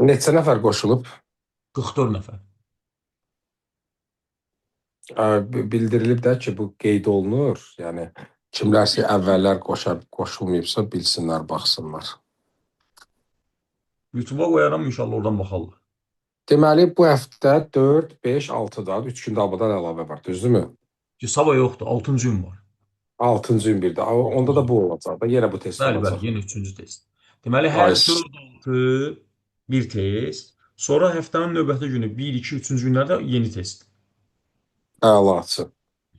Neçə nəfər qoşulub? 44 nəfər. Bildirilib də ki, bu qeyd olunur. Yəni, kimlərsə əvvəllər qoşulmayıbsa, bilsinlər, baxsınlar. YouTube-a qoyaram, inşallah oradan baxarlar. Deməli, bu həftə 4, 5, 6-da 3 gün dalbadan əlavə var, düzdürmü? Sabah yoxdur, 6-cı gün var. 6-cı gün bir də. Onda da bu olacaq da, yenə bu test olacaq. Bəli, yenə 3-cü test. Deməli, hər 4-6 bir test. Sonra həftənin növbəti günü 1, 2, 3-cü günlərdə yeni test. Əlaçı.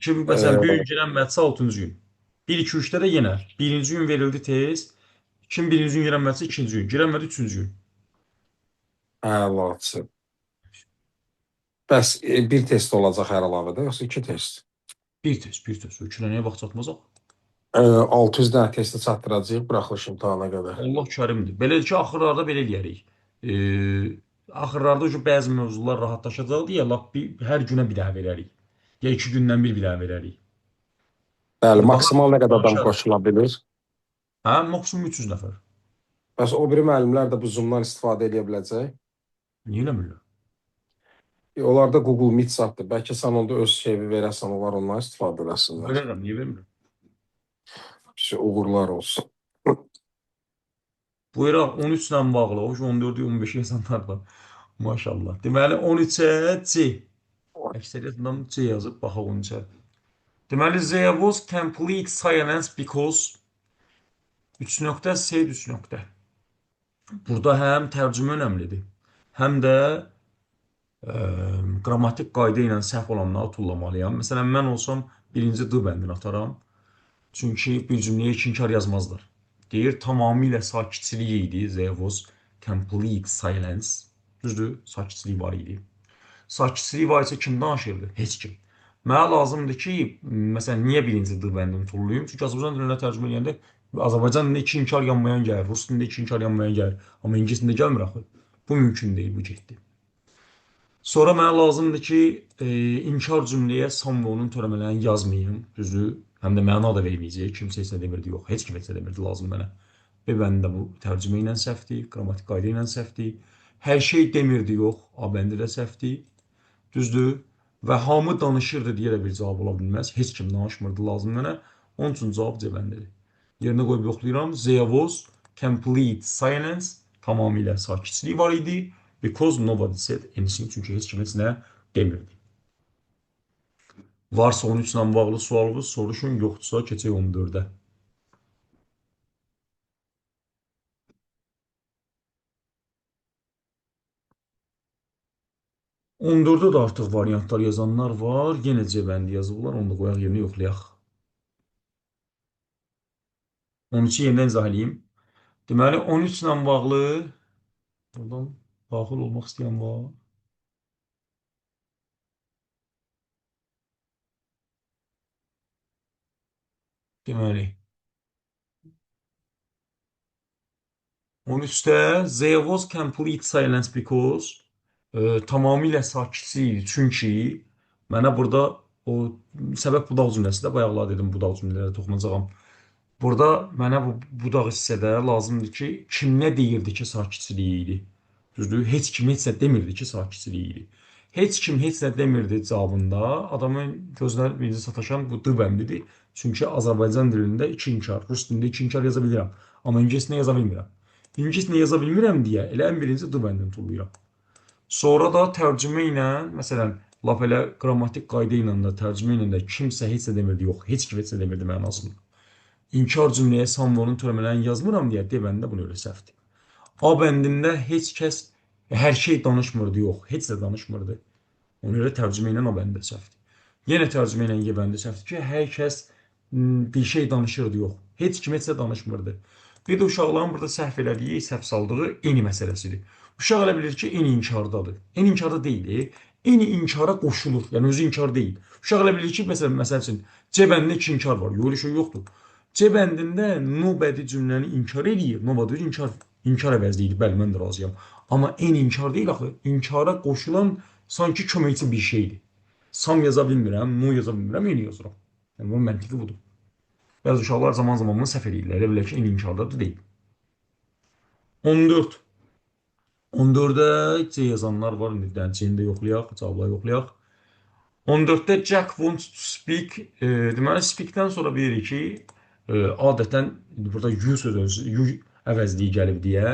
Məsələn, bir gün girənmədsə 6-cı gün. 1, 2, 3-də də yenə. Birinci gün verildi test. Kim birinci gün girənmədsə 2-ci gün. Girənmədi 3-cü gün. Əlaçı. Bəs bir test olacaq hər əlavədə, yoxsa 2 test? Bir test. Ölkülə nəyə vaxt çatmazaq? 600 dənə testi çatdıracaq buraxılış imtahana qədər. Allah kərimdir. Belədir ki, axırlarda belə eləyərik. Axırlarda bəzi mövzular rahatlaşacaq deyə hər günə bir dənə verərik. Ya 2 gündən bir dənə verərik. Bəli, maksimal nə qədər adam qoşula bilir? Hə, maksimum 300 nəfər. Bəs o biri müəllimlər də bu Zoom-dan istifadə edə biləcək? Niyə eləmirlər? Onlarda Google Meet satdır. Bəlkə sən onda öz şeyi verəsən, onlar ondan istifadə eləsinlər. Verərəm, niyə vermirəm? Uğurlar olsun. Buyuraq, 13 ilə bağlı, 14-ü 15 yazanlar da. Maşallah. Deməli, 13-ə C. Əksəriyyətlə C yazıb, baxaq 13-ə. Deməli, there was complete silence because 3 nöqtə, C 3 nöqtə. Burada həm tərcümə önəmlidir, həm də qrammatik qayda ilə səhv olanları tullamalıyam. Məsələn, mən olsam birinci D bəndini ataram. Çünki bir cümləyə ikinkar yazmazlar. Deyir, tamamilə sakitçilik idi. There was complete silence. Düzdür, sakitçilik var idi. Sakitçilik var isə kim danışırdı? Heç kim. Mənə lazımdır ki, məsələn, niyə birinci D bəndini tullayım? Çünki Azərbaycan dilinə tərcümə edəndə Azərbaycan dilində iki inkar yanmayan gəlir, rus dilində iki inkar yanmayan gəlir. Amma ingilis dilində gəlmir axı. Bu mümkün deyil, bu getdi. Sonra mənə lazımdır ki, inkar cümləyə samvonun törəmələrini yazmayım, düzdür? Həm də məna da verməyəcək, kimsə heç nə demirdi, yox, heç kim heç nə demirdi, lazım mənə. B bəndi də bu tərcümə ilə səhvdir, qrammatik qayda ilə səhvdir. Hər şey demirdi, yox, A bəndi də səhvdir, düzdür? Və hamı danışırdı deyə də bir cavab ola bilməz, heç kim danışmırdı, lazım mənə. Onun üçün cavab C bəndidir. Yerinə qoyub yoxlayıram, there was complete silence, tamamilə sakitçilik var idi. Because nobody said anything. Çünki heç kim heç nə demirdi. Varsa 13 ilə bağlı sualınız soruşun, yoxdursa keçək 14-ə. 14-də də artıq variantlar yazanlar var. Yenə C bəndi yazıblar. Onu da qoyaq yerinə yoxlayaq. 13-ü yenidən izah edeyim. Deməli 13 ilə bağlı buradan daxil olmaq istəyən var. Deməli 13-də there was complete silence because tamamilə sakitçilik idi. Çünki mənə burada o səbəb budaq cümləsi də bayaqlar dedim, budaq cümlələrə toxunacağam. Burada mənə bu budaq hissədə lazımdır ki, kim nə deyirdi ki, sakitçilik idi. Düzdür? Heç kim heç nə demirdi ki, sakitçilik idi. Heç kim heç nə demirdi cavabında adamın gözünə birinci sataşan bu D bəndidir. Çünki Azərbaycan dilində iki inkar, rus dilində iki inkar yaza bilirəm. Amma ingiliscə yaza bilmirəm. İngiliscə yaza bilmirəm deyə elə ən birinci D bəndini tullayıram. Sonra da tərcümə ilə, məsələn, lap elə qrammatik qayda ilə də, tərcümə ilə də kimsə heç nə demirdi, yox, heç kim heç nə demirdi mənasında. İnkar cümləyə samvonun törəmələrini yazmıram deyə D bəndində bunu elə səhvdir. A bəndində heç kəs hər şey danışmırdı, yox, heç nə danışmırdı. Ona görə tərcümə ilə A bəndi səhvdir. Yenə tərcümə ilə Y bəndi səhvdir ki, hər kəs bir şey danışırdı, yox, heç kim heç nə danışmırdı. Bir də uşaqların burada səhv elədiyi, səhv saldığı eni məsələsidir. Uşaq elə bilir ki, eni inkardadır. Eni inkarda deyil, eni inkara qoşulur. Yəni özü inkar deyil. Uşaq elə bilir ki, məsəl üçün C bəndində iki inkar var. Yox, elə şey yoxdur. C bəndində no bədi cümləni inkar eləyir. No bədi inkar əvəzliyir. Bəli, mən də razıyam. Amma eni inkar deyil axı. İnkara qoşulan sanki köməkçi bir şeydir. Sam yaza bilmirəm, no yaza bilmirəm, eni yazıram. Yəni bunun məntiqi budur. Bəzi uşaqlar zaman bunu səhv edirlər. Elə bilər ki, eni inkardadır, deyil. 14. 14-də C yazanlar var. C-ni də yoxlayaq, cavabları yoxlayaq. 14-də Jack wants to speak. Deməli, speak-dən sonra bilirik ki, adətən burada you sözü, you əvəzliyi gəlib deyə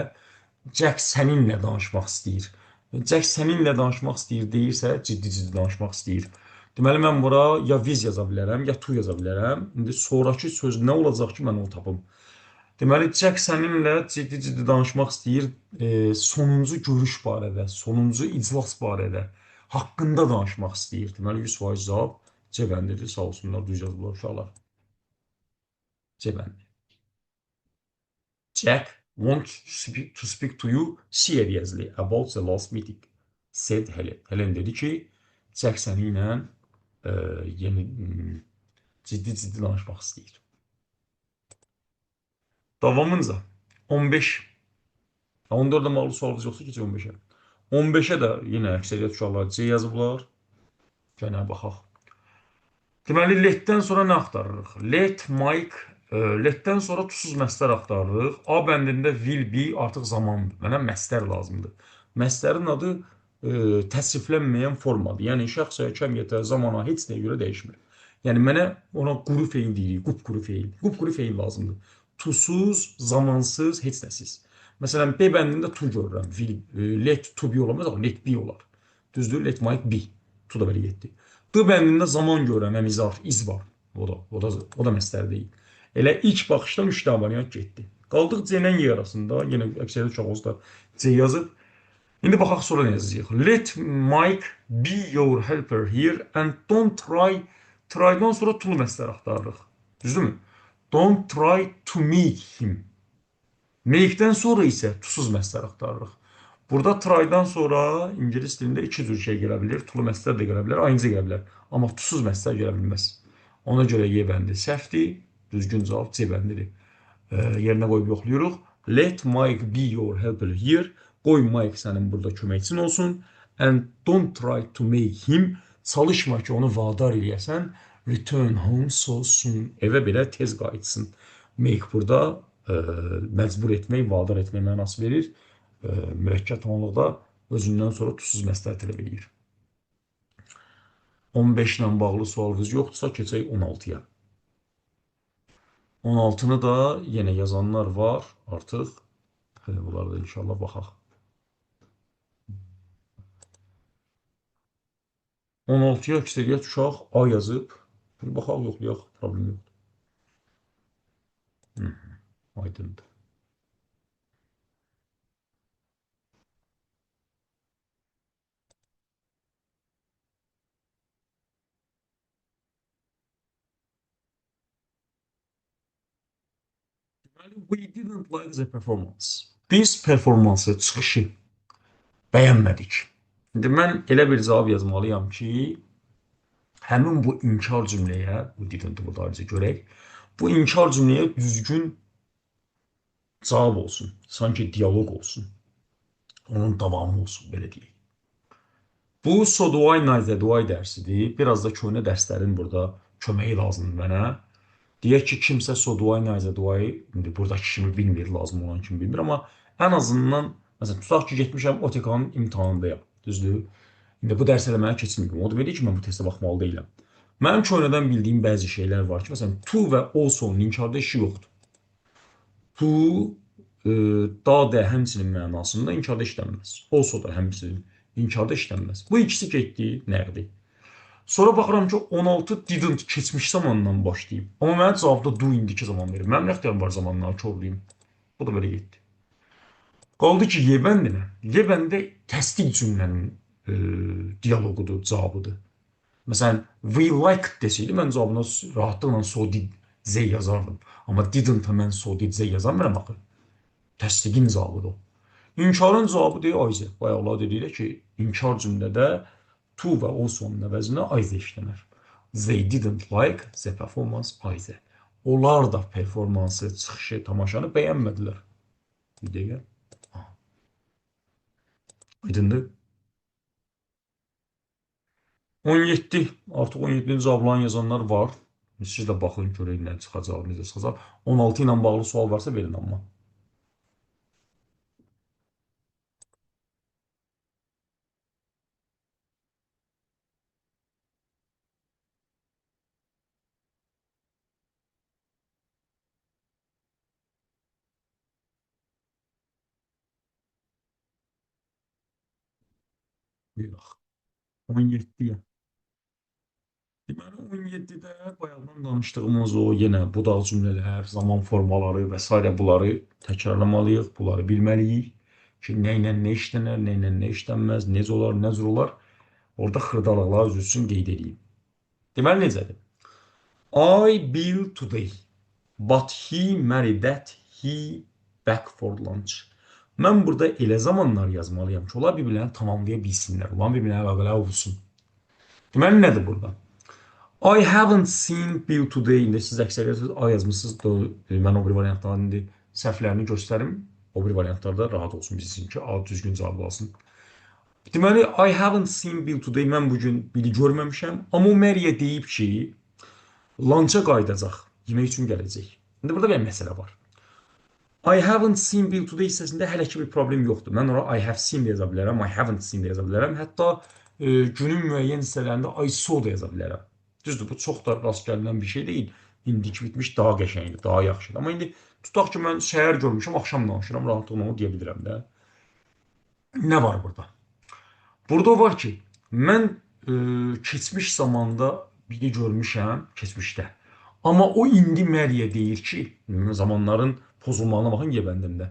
Jack səninlə danışmaq istəyir. Jack səninlə danışmaq istəyir deyirsə, ciddi danışmaq istəyir. Deməli, mən bura ya biz yaza bilərəm, ya tu yaza bilərəm. İndi sonraki söz nə olacaq ki, mən onu tapım. Deməli, Jack səninlə ciddi danışmaq istəyir sonuncu görüş barədə, sonuncu iclas barədə, haqqında danışmaq istəyir. Deməli, 100% cavab C bəndidir. Sağ olsunlar, düz yazıblar uşaqlar. C bəndi. Jack wants to speak to you seriously about the last meeting, said Helen. Helen dedi ki, Jack səninlə ciddi danışmaq istəyir. Davamınca 15. 14-də bağlı sualınız yoxsa keçək 15-ə. 15-ə də yenə əksəriyyət uşaqlar C yazıblar. Gəlin baxaq. Deməli, letdən sonra nə axtarırıq? Let, Mike, letdən sonra tusuz məstər axtarırıq. A bəndində will be artıq zamandır. Mənə məstər lazımdır. Məstərin adı təsriflənməyən formadır. Yəni, şəxsə, kəmiyyətə, zamana heç nəyə görə dəyişmir. Yəni, mənə ona quru feil deyirik, qupquru feil. Qupquru feil lazımdır. Tusuz, zamansız, heç nəsiz. Məsələn, B bəndində tu görürəm. Let to be olamaz, amma let be olar. Düzdür, let might be. Tu da belə getdi. D bəndində zaman görürəm, əmizar, iz var. O da məstər deyil. Elə ilk baxışdan 3 variant getdi. Qaldıq C ilə Y arasında. Yenə əksəriyyət uşağımız da C yazıb. İndi baxaq sonra nə yazacağıq. Let Mike be your helper here and don't try. Try'dan sonra to məsdər axtarırıq. Düzdürmü? Don't try to make him. Make-dən sonra isə to-suz məsdər axtarırıq. Burada try-dan sonra ingilis dilində iki cür şey gələ bilər. To məsdər də gələ bilər, aynıca gələ bilər. Amma to-suz məsdər gələ bilməz. Ona görə Y bəndi səhvdir. Düzgün cavab C bəndidir. Yerinə qoyub yoxlayırıq. Let Mike be your helper here. Qoy Mike sənin burada köməkçin olsun. And don't try to make him. Çalışma ki, onu vadar eləyəsən. Return home so soon. Evə belə tez qayıtsın. Make burada məcbur etmək, vadar etmək mənası verir. Mürəkkəb tamamlıqda özündən sonra tuzsuz məsləhət tələb edir. 15 ilə bağlı sualınız yoxdursa, keçək 16-ya. 16-nı da yenə yazanlar var artıq. Bunları da inşallah baxaq. 16-ya əksəriyyət uşaq A yazıb. Baxaq, yoxlayaq, problem yoxdur. Aydındır. We didn't like the performance. Biz performansı, çıxışı bəyənmədik. İndi mən elə bir cavab yazmalıyam ki, həmin bu inkar cümləyə, bu didn't burada ayrıca görək, bu inkar cümləyə düzgün cavab olsun. Sanki diyalog olsun. Onun davamı olsun, belə deyək. Bu so do I, neither do I dərsidir. Biraz da köhnə dərslərin burada köməyi lazımdır mənə. Deyək ki, kimsə so do I, neither do I, indi buradakı kimi bilmir, lazım olan kimi bilmir, amma ən azından, məsələn, tutaq ki, getmişəm OTK-nın imtahanındayım, düzdür? İndi bu dərs eləməyə keçilməyim. O da verir ki, mən bu testə baxmalı deyiləm. Mənim köhnədən bildiyim bəzi şeylər var ki, məsələn, to və also-nun inkarda işi yoxdur. To, da, də, həmsinin mənasında inkarda işlənməz. Also da həmsinin inkarda işlənməz. Bu ikisi getdi, nəqdi. Sonra baxıram ki, 16 didn't keçmiş zamandan başlayıb. Amma mənə cavabda do indiki zaman verir. Mənim nə ixtiyarım var zamanları korlayım. Bu da belə getdi. Qaldı ki, Y bəndinə. Y bəndə təsdiq cümlənin diyalogudur, cavabıdır. Məsələn, we liked desəydi, mən cavabına rahatlıqla so did Z yazardım. Amma didn't-a mən so did Z yazamıram axı. Təsdiqin cavabıdır o. İnkarın cavabı deyil Ayzə. Bayaqlar dedik ki, inkar cümlədə to və also-nun əvəzinə Ayzə işlənər. They didn't like the performance Ayzə. Onlar da performansı, çıxışı, tamaşanı bəyənmədilər. Bir dəqiqə. Aydındır. 17. Artıq 17-ci cavablarını yazanlar var. Siz də baxın, görək nə çıxacaq, necə çıxacaq. 16 ilə bağlı sual varsa verin amma. Bir bax. 17-yə. Deməli, 17-də bayaqdan danışdığımız o yenə budaq cümlələr, zaman formaları və s. bunları təkrarlamalıyıq, bunları bilməliyik ki, nə ilə nə işlənər, nə ilə nə işlənməz, necə olar, nə cür olar. Orada xırdalıqlar öz üçün qeyd edeyim. Deməli, necədir? I bill today, but he married that he back for lunch. Mən burada elə zamanlar yazmalıyam ki, onlar bir-birlərini tamamlaya bilsinlər, onlar bir-birlərini əlaqələr olsun. Deməli, nədir burada? I haven't seen Bill today. İndi siz əksəriyyət A yazmışsınız. Mən o bir variantların indi səhvlərini göstərim. O bir variantlarda rahat olsun bizim ki, A düzgün cavab alsın. Deməli, I haven't seen Bill today. Mən bugün Bill'i görməmişəm. Amma o Mary'ə deyib ki, lança qayıdacaq, yemək üçün gələcək. İndi burada bir məsələ var. I haven't seen Bill today hissəsində hələ ki bir problem yoxdur. Mən ora I have seen də yaza bilərəm, I haven't seen də yaza bilərəm. Hətta günün müəyyən hissələrində I saw da yaza bilərəm. Düzdür, bu çox da rast gəlinən bir şey deyil. İndiki bitmiş daha qəşəngdir, daha yaxşıdır. Amma indi tutaq ki, mən səhər görmüşəm, axşam danışıram, rahatlıqla onu deyə bilirəm də. Nə var burada? Burada var ki, mən keçmiş zamanda biri görmüşəm, keçmişdə. Amma o indi Məriyə deyir ki, zamanların pozulmağına baxın G bəndində.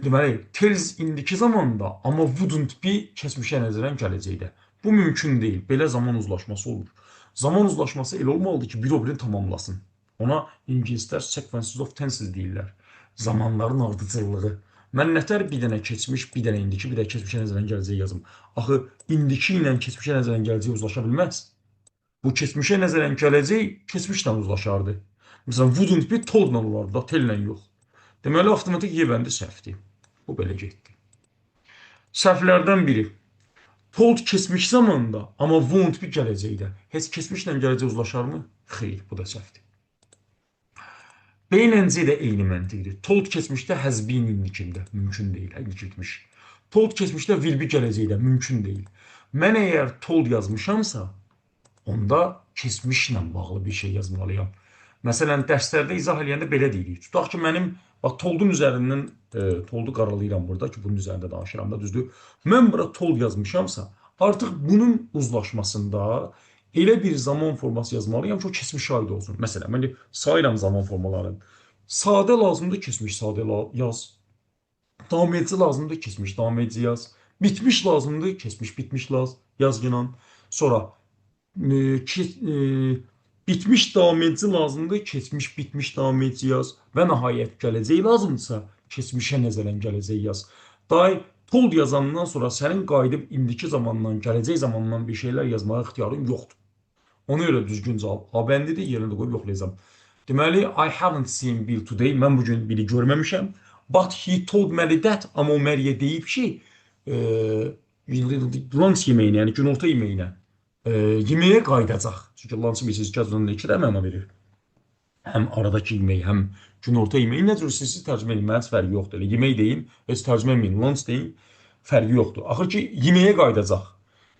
Deməli, tells indiki zamanda, amma wouldn't be keçmişə nəzərən gələcəkdə. Bu mümkün deyil. Belə zaman uzlaşması olur. Zaman uzlaşması elə olmalıdır ki, bir o birini tamamlasın. Ona ingilislər sequences of tenses deyirlər. Zamanların ardıcıllığı. Mən nətər bir dənə keçmiş, bir dənə indiki, bir dənə keçmişə nəzərən gələcək yazım. Axı, indiki ilə keçmişə nəzərən gələcək uzlaşa bilməz. Bu keçmişə nəzərən gələcək, keçmişlə uzlaşardı. Məsələn, wouldn't be told-la olardı, da tell-lə yox. Deməli, avtomatik Y bəndi səhvdir. Bu belə getdi. Səhvlərdən biri. Told keçmiş zamanda, amma won't be gələcəkdə. Heç keçmişlə gələcək uzlaşarmı? Xeyr, bu da səhvdir. B ilə C də eyni məntiqdir. Told keçmişdə has been indikində. Mümkün deyil, həqiqi getmiş. Told keçmişdə will be gələcəkdə. Mümkün deyil. Mən əgər told yazmışamsa, onda keçmişlə bağlı bir şey yazmalıyam. Məsələn, dərslərdə izah eləyəndə belə deyirik. Tutaq ki, mənim toldun üzərindən, toldu qaralayıram burada ki, bunun üzərində danışıram da, düzdür. Mən bura told yazmışamsa, artıq bunun uzlaşmasında elə bir zaman forması yazmalıyam ki, o keçmişə aid olsun. Məsələn, mən sayıram zaman formalarını. Sadə lazımdır, keçmiş sadə yaz. Davam edici lazımdır, keçmiş davam edici yaz. Bitmiş lazımdır, keçmiş bitmiş yaz yine. Sonra bitmiş davam edici lazımdır, keçmiş bitmiş davam edici yaz və nəhayət gələcək lazımdırsa, keçmişə nəzərən gələcək yaz. Day, told yazandan sonra sənin qayıdıb indiki zamandan, gələcək zamandan bir şeylər yazmağa ixtiyarın yoxdur. Ona görə düzgün cavab A bəndidir, yerində qoyub yoxlayacağım. Deməli, I haven't seen Bill today, mən bugün Bill'i görməmişəm. But he told Mary that, amma o Mary'yə deyib ki, lunch yeməyinə, yəni günorta yeməyinə yeməyə qayıdacaq. Çünki lunch bilirsiniz ki, azından 2 də məna verir. Həm aradakı yemək, həm günorta yeməyi. Nə cür siz tərcümə edin, mənə fərqi yoxdur. Elə yemək deyin, heç tərcümə edin, lunch deyin, fərqi yoxdur. Axır ki, yeməyə qayıdacaq.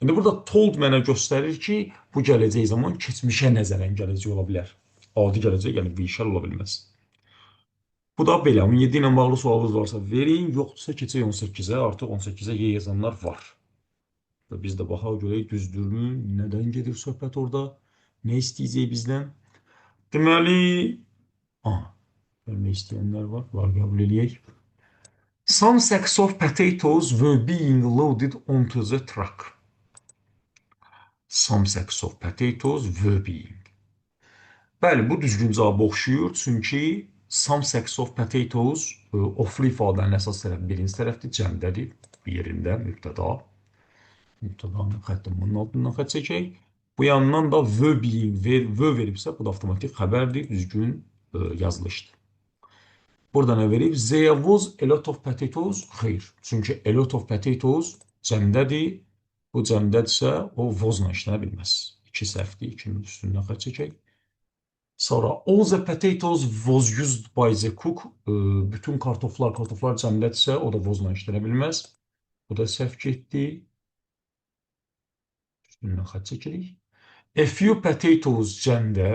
İndi burada told mənə göstərir ki, bu gələcək zaman keçmişə nəzərən gələcək ola bilər. Adi gələcək, yəni bir işlər ola bilməz. Bu da belə. 17 ilə bağlı sualınız varsa verin, yoxdursa keçək 18-ə. Artıq 18-ə Y yazanlar var. Biz də baxaq görək düzdürmü, nədən gedir söhbət orada, nə istəyəcək bizdən. Deməli, görmək istəyənlər var, qəbul eləyək. Some sacks of potatoes were being loaded onto the truck. Some sacks of potatoes were being. Bəli, bu düzgün cavab oxşuyur, çünki some sacks of potatoes oflu ifadənin əsas tərəfi birinci tərəfdir, cəmdədir, bir yerində, mübtəda. Mübtədanın xəttin bunun altından xət çəkək. Bu yandan da were being, were veribsə, bu da avtomatik xəbərdir, düzgün yazılışdır. Burada nə verib? There was a lot of potatoes. Xeyr, çünki a lot of potatoes cəmdədir. Bu cəmdədirsə, o was-la işlənə bilməz. 2 səhvdir, 2-nin üstündən xət çəkək. Sonra all the potatoes was used by the cook. Bütün kartoflar cəmdədirsə, o da was-la işlənə bilməz. Bu da səhv getdi. Üstündən xət çəkirik. A few potatoes cəmdə,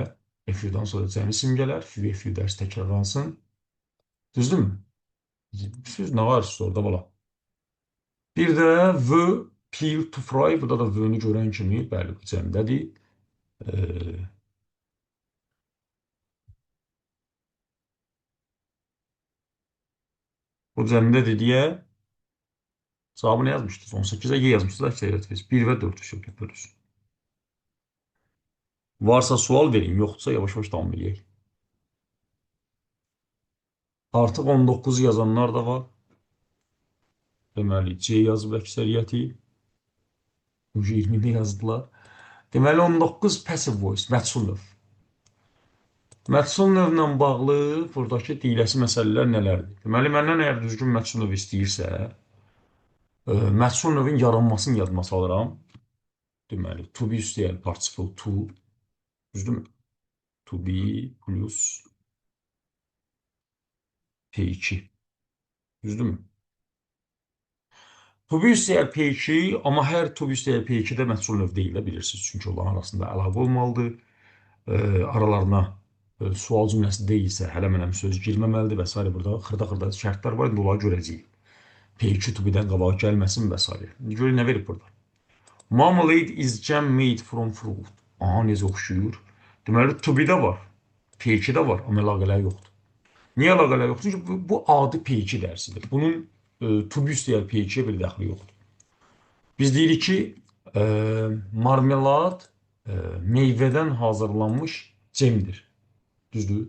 a few-dan sonra cəmi simgələr, few dərs təkrarlansın. Düzdür mü? Siz nə var orada bala? Bir də were peeled to fry, burada da were-ni görən kimi, bəli, bu cəmdədir. Bu cəmdədir deyə cavabı nə yazmışdınız? 18-ə Y yazmışdınız. 1 və 4 söhbət bölürsün. Varsa sual verin, yoxdursa yavaş-yavaş davam edək. Artıq 19 yazanlar da var. Deməli, C yazıb əksəriyyəti. 20-də yazdılar. Deməli, 19 passive voice, məchsul növ. Məchsul növlə bağlı buradakı deyiləsi məsələlər nələrdir? Deməli, məndən əgər düzgün məchsul növ istəyirsə, məchsul növün yaranmasını yadıma salıram. Deməli, to be üstəyəl participle to, düzdürmü? To be plus P2. Düzdürmü? To be üstəyəl P2, amma hər to be üstəyəl P2-də məchsul növ deyil də bilirsiniz. Çünki onların arasında əlavə olmalıdır. Aralarına sual cümləsi deyilsə, hələ mənəm söz girməməlidir və s. Burada xırda şərtlər var, indi onları görəcəyik. P2 to be-dən qabağa gəlməsin və s. Görün, nə verib burada? Marmalade is jam made from fruit. Aha, necə oxşuyur. Deməli, to be-də var, P2-də var, amma əlaqələri yoxdur. Niyə əlaqələr yoxdur? Çünki bu adi P2 dərsidir. Bunun to be üstəgəl P2-yə bir dəxli yoxdur. Biz deyirik ki, e, marmelad meyvədən hazırlanmış cemdir. Düzdür?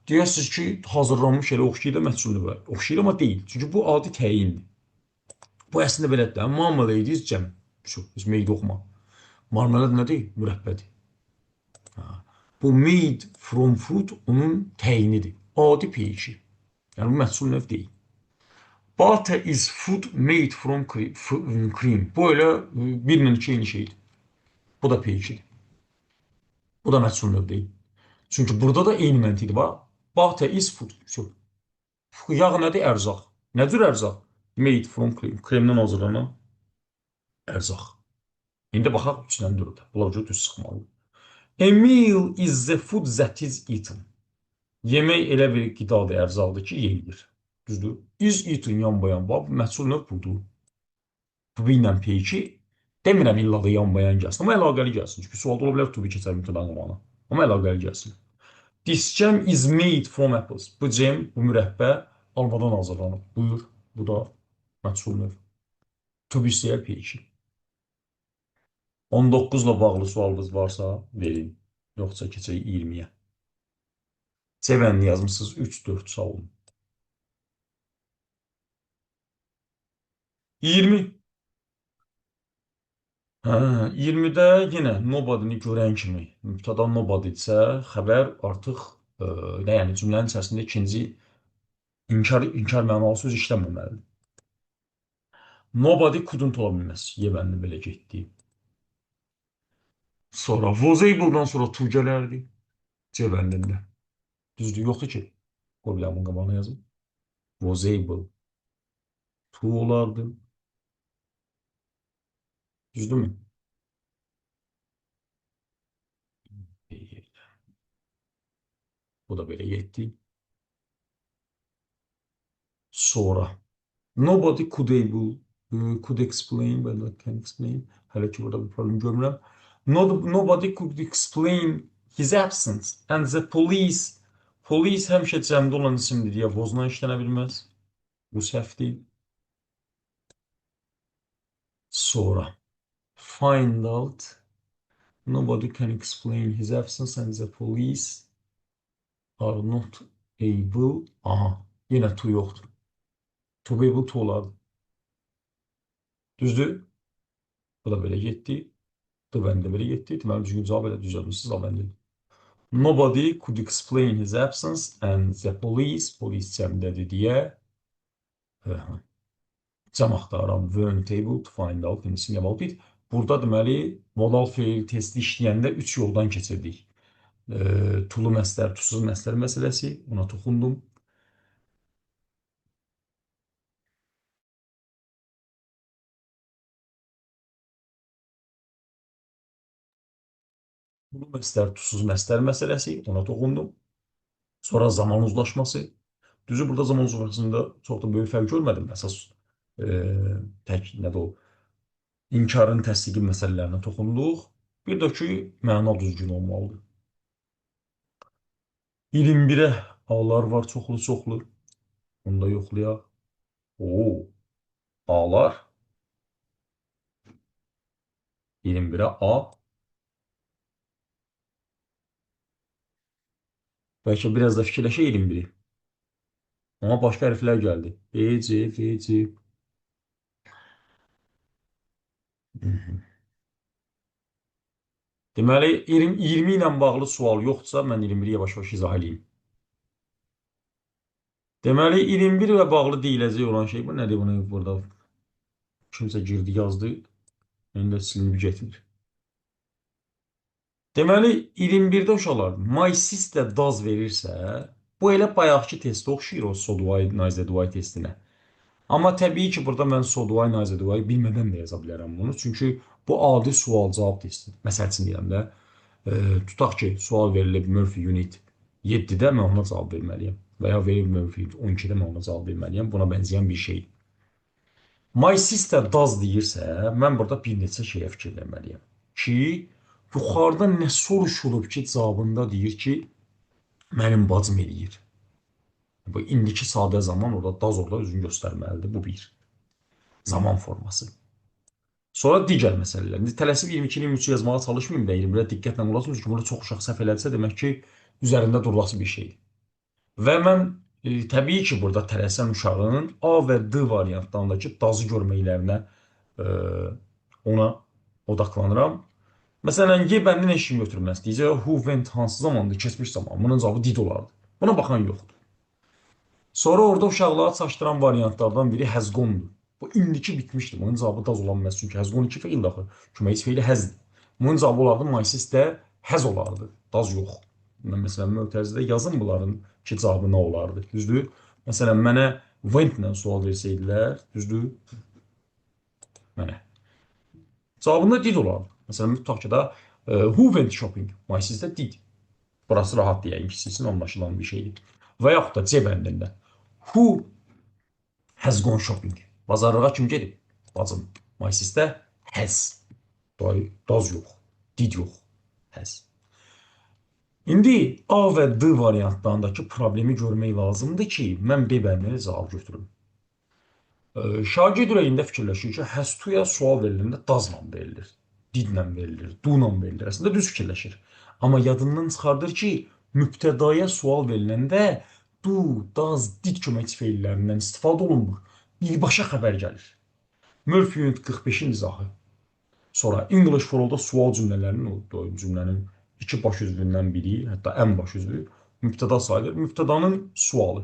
Deyərsiniz ki, hazırlanmış elə oxşayır da məhsulunu var. Oxşayır amma deyil. Çünki bu adi təyindir. Bu əslində belədir. Marmalade is cəm. Biz meydə oxuma. Marmelad nədir? Mürəbbədir. Bu made from fruit onun təyinidir. Adi P2. Yəni bu məhsul növ deyil. Butter is food made from cream. Bu elə birlə iki eyni şeydir. Bu da P2'dir. Bu da məhsul növ deyil. Çünki burada da eyni məntiqdir. Bax, butter is food. Yağ nədir? Ərzaq. Nə cür ərzaq? Made from cream. Kremdən hazırlanan ərzaq. İndi baxaq 3-dən 4-ə. Bunlar düz sıxmalı. A meal is the food that is eaten. Yemək elə bir qidadır, ərzaqdır ki, yeyilir. Düzdür? Is eaten yan-bayan. Bax, məhsul növ budur. To be ilə P2 demirəm illa da yan-bayan gəlsin. Amma əlaqəli gəlsin. Çünki sualda ola bilər to be keçər mütləq zamana. Amma əlaqəli gəlsin. This jam is made from apples. Bu cem, bu mürəbbə almadan hazırlanıb. Buyur. Bu da məhsul növ. To be istəyər P2. 19-la bağlı sualınız varsa verin. Yoxsa keçək 20-yə. C bəndini yazmışsınız 3-4 sağ olun. 20. 20-də yenə nobody-ni görən kimi mübtəda nobody-dirsə, xəbər artıq yəni cümlənin içərisində ikinci inkar mənalı söz işləməməlidir. Nobody couldn't ola bilməz. Y bəndi belə getdi. Sonra was able-dan sonra to gələrdi. C bəndində. Düzdür, yoxdur ki. Problemin qabağına yazın. Was able. To olardı. Düzdürmü? Bu da belə getdi. Sonra. Nobody could explain, but I can explain. Hələ ki, burada bir problem görmürəm. Nobody could explain his absence. And the police həmişə cəmdə olan isimdir deyə bozuna işlənə bilməz. Bu səhv deyil. Sonra. Find out. Nobody can explain his absence and the police are not able. Aha. Yenə to yoxdur. To be able to olardı. Düzdür? Bu da belə getdi. The bəndə belə getdi. Deməli, düzgün cavab elə düzəlmişsiniz. A bəndə. Nobody could explain his absence and the police cəmdədir deyə cəm axtaran weren't able to find out anything about it. Burada deməli, modal feil testi işləyəndə 3 yoldan keçirdik. Tulu məslər, tusuz məslər məsələsi. Ona toxundum. Tulu məslər, tusuz məslər məsələsi. Ona toxundum. Sonra zaman uzlaşması. Düzü burada zaman uzlaşmasında çox da böyük fərq görmədim. Əsas tək nədir o? İnkarın təsdiqi məsələlərinə toxunduq. Bir də ki, məna düzgün olmalıdır. 21-ə A-lar var, çoxlu. Onu da yoxlayaq. A-lar. 21-ə A. Bəlkə biraz da fikirləşək 21-i. Amma başqa hərflər gəldi. B, C, F, C. Deməli, 20 ilə bağlı sual yoxdursa, mən 21-i yavaş-yavaş izah edeyim. Deməli, 21 ilə bağlı deyiləcək olan şey, bu nədir? Bunu burada kimsə girdi, yazdı. Məndə silinib getmir. Deməli, 21-də uşaqlar, my sister does verirsə, bu elə bayaqki testi oxşayır o so do I, nice do I testinə. Amma təbii ki, burada mən so do I, nice do I bilmədən də yaza bilərəm bunu. Çünki bu adi sual-cavab testi. Məsəl üçün deyirəm də, tutaq ki, sual verilib Murphy Unit 7-də mən ona cavab verməliyəm. Və ya verilib Murphy 12-də mən ona cavab verməliyəm. Buna bənzəyən bir şey. My sister does deyirsə, mən burada bir neçə şeyə fikir verməliyəm. Ki, yuxarıda nə soruşulub ki, cavabında deyir ki, mənim bacım eləyir. Bu indiki sadə zaman orada does orada özünü göstərməlidir. Bu bir. Zaman forması. Sonra digər məsələlər. İndi tələsib 22-ni 23 yazmağa çalışmayayım da, 21-ə diqqətlə qulaq asın. Çünki burada çox uşaq səhv elədirsə, demək ki, üzərində durulası bir şeydir. Və mən təbii ki, burada tələsən uşağın A və D variantlarındakı dazı görməklərinə ona odaqlanıram. Məsələn, G bəndini heç kim götürməz. Deyəcək, who went hansı zamandır, keçmiş zaman. Bunun cavabı did olardı. Buna baxan yoxdur. Sonra orada uşaqları çaşdıran variantlardan biri has gone-dur. Bu indiki bitmişdir. Bunun cavabı daz ola bilməz. Çünki has gone 2 feildir axı. Köməkçi feili hasdir. Bunun cavabı olardı my sister has olardı. Daz yox. Məsələn, mötərizədə yazın bunların ki cavabı nə olardı? Düzdür? Məsələn, mənə went ilə sual versəydilər, düzdür? Mənə. Cavabında did olardı. Məsələn, tutaq ki da who went shopping? My sister did. Burası rahat deyək, ikisi üçün anlaşılan bir şeydir. Və yaxud da C bəndində who has gone shopping? Bazarlığa kim gedib? Bacım. My sister has. Does yox. Did yox. Has. İndi A və D variantlarındakı problemi görmək lazımdır ki, mən B bəndinə cavab götürüm. Şagird ürəyində fikirləşir ki, has to-ya sual veriləndə does-la verilir. Did-lə verilir, do-la verilir. Əslində düz fikirləşir. Amma yadından çıxardır ki, mübtədaya sual veriləndə do, does, did köməkçi feillərindən istifadə olunmur. Birbaşa xəbər gəlir. Murphy Unit 45-in izahı. Sonra English for All-da sual cümlələrinin, o cümlənin iki baş üzvündən biri, hətta ən baş üzvü mübtəda sayılır. Mübtədanın sualı.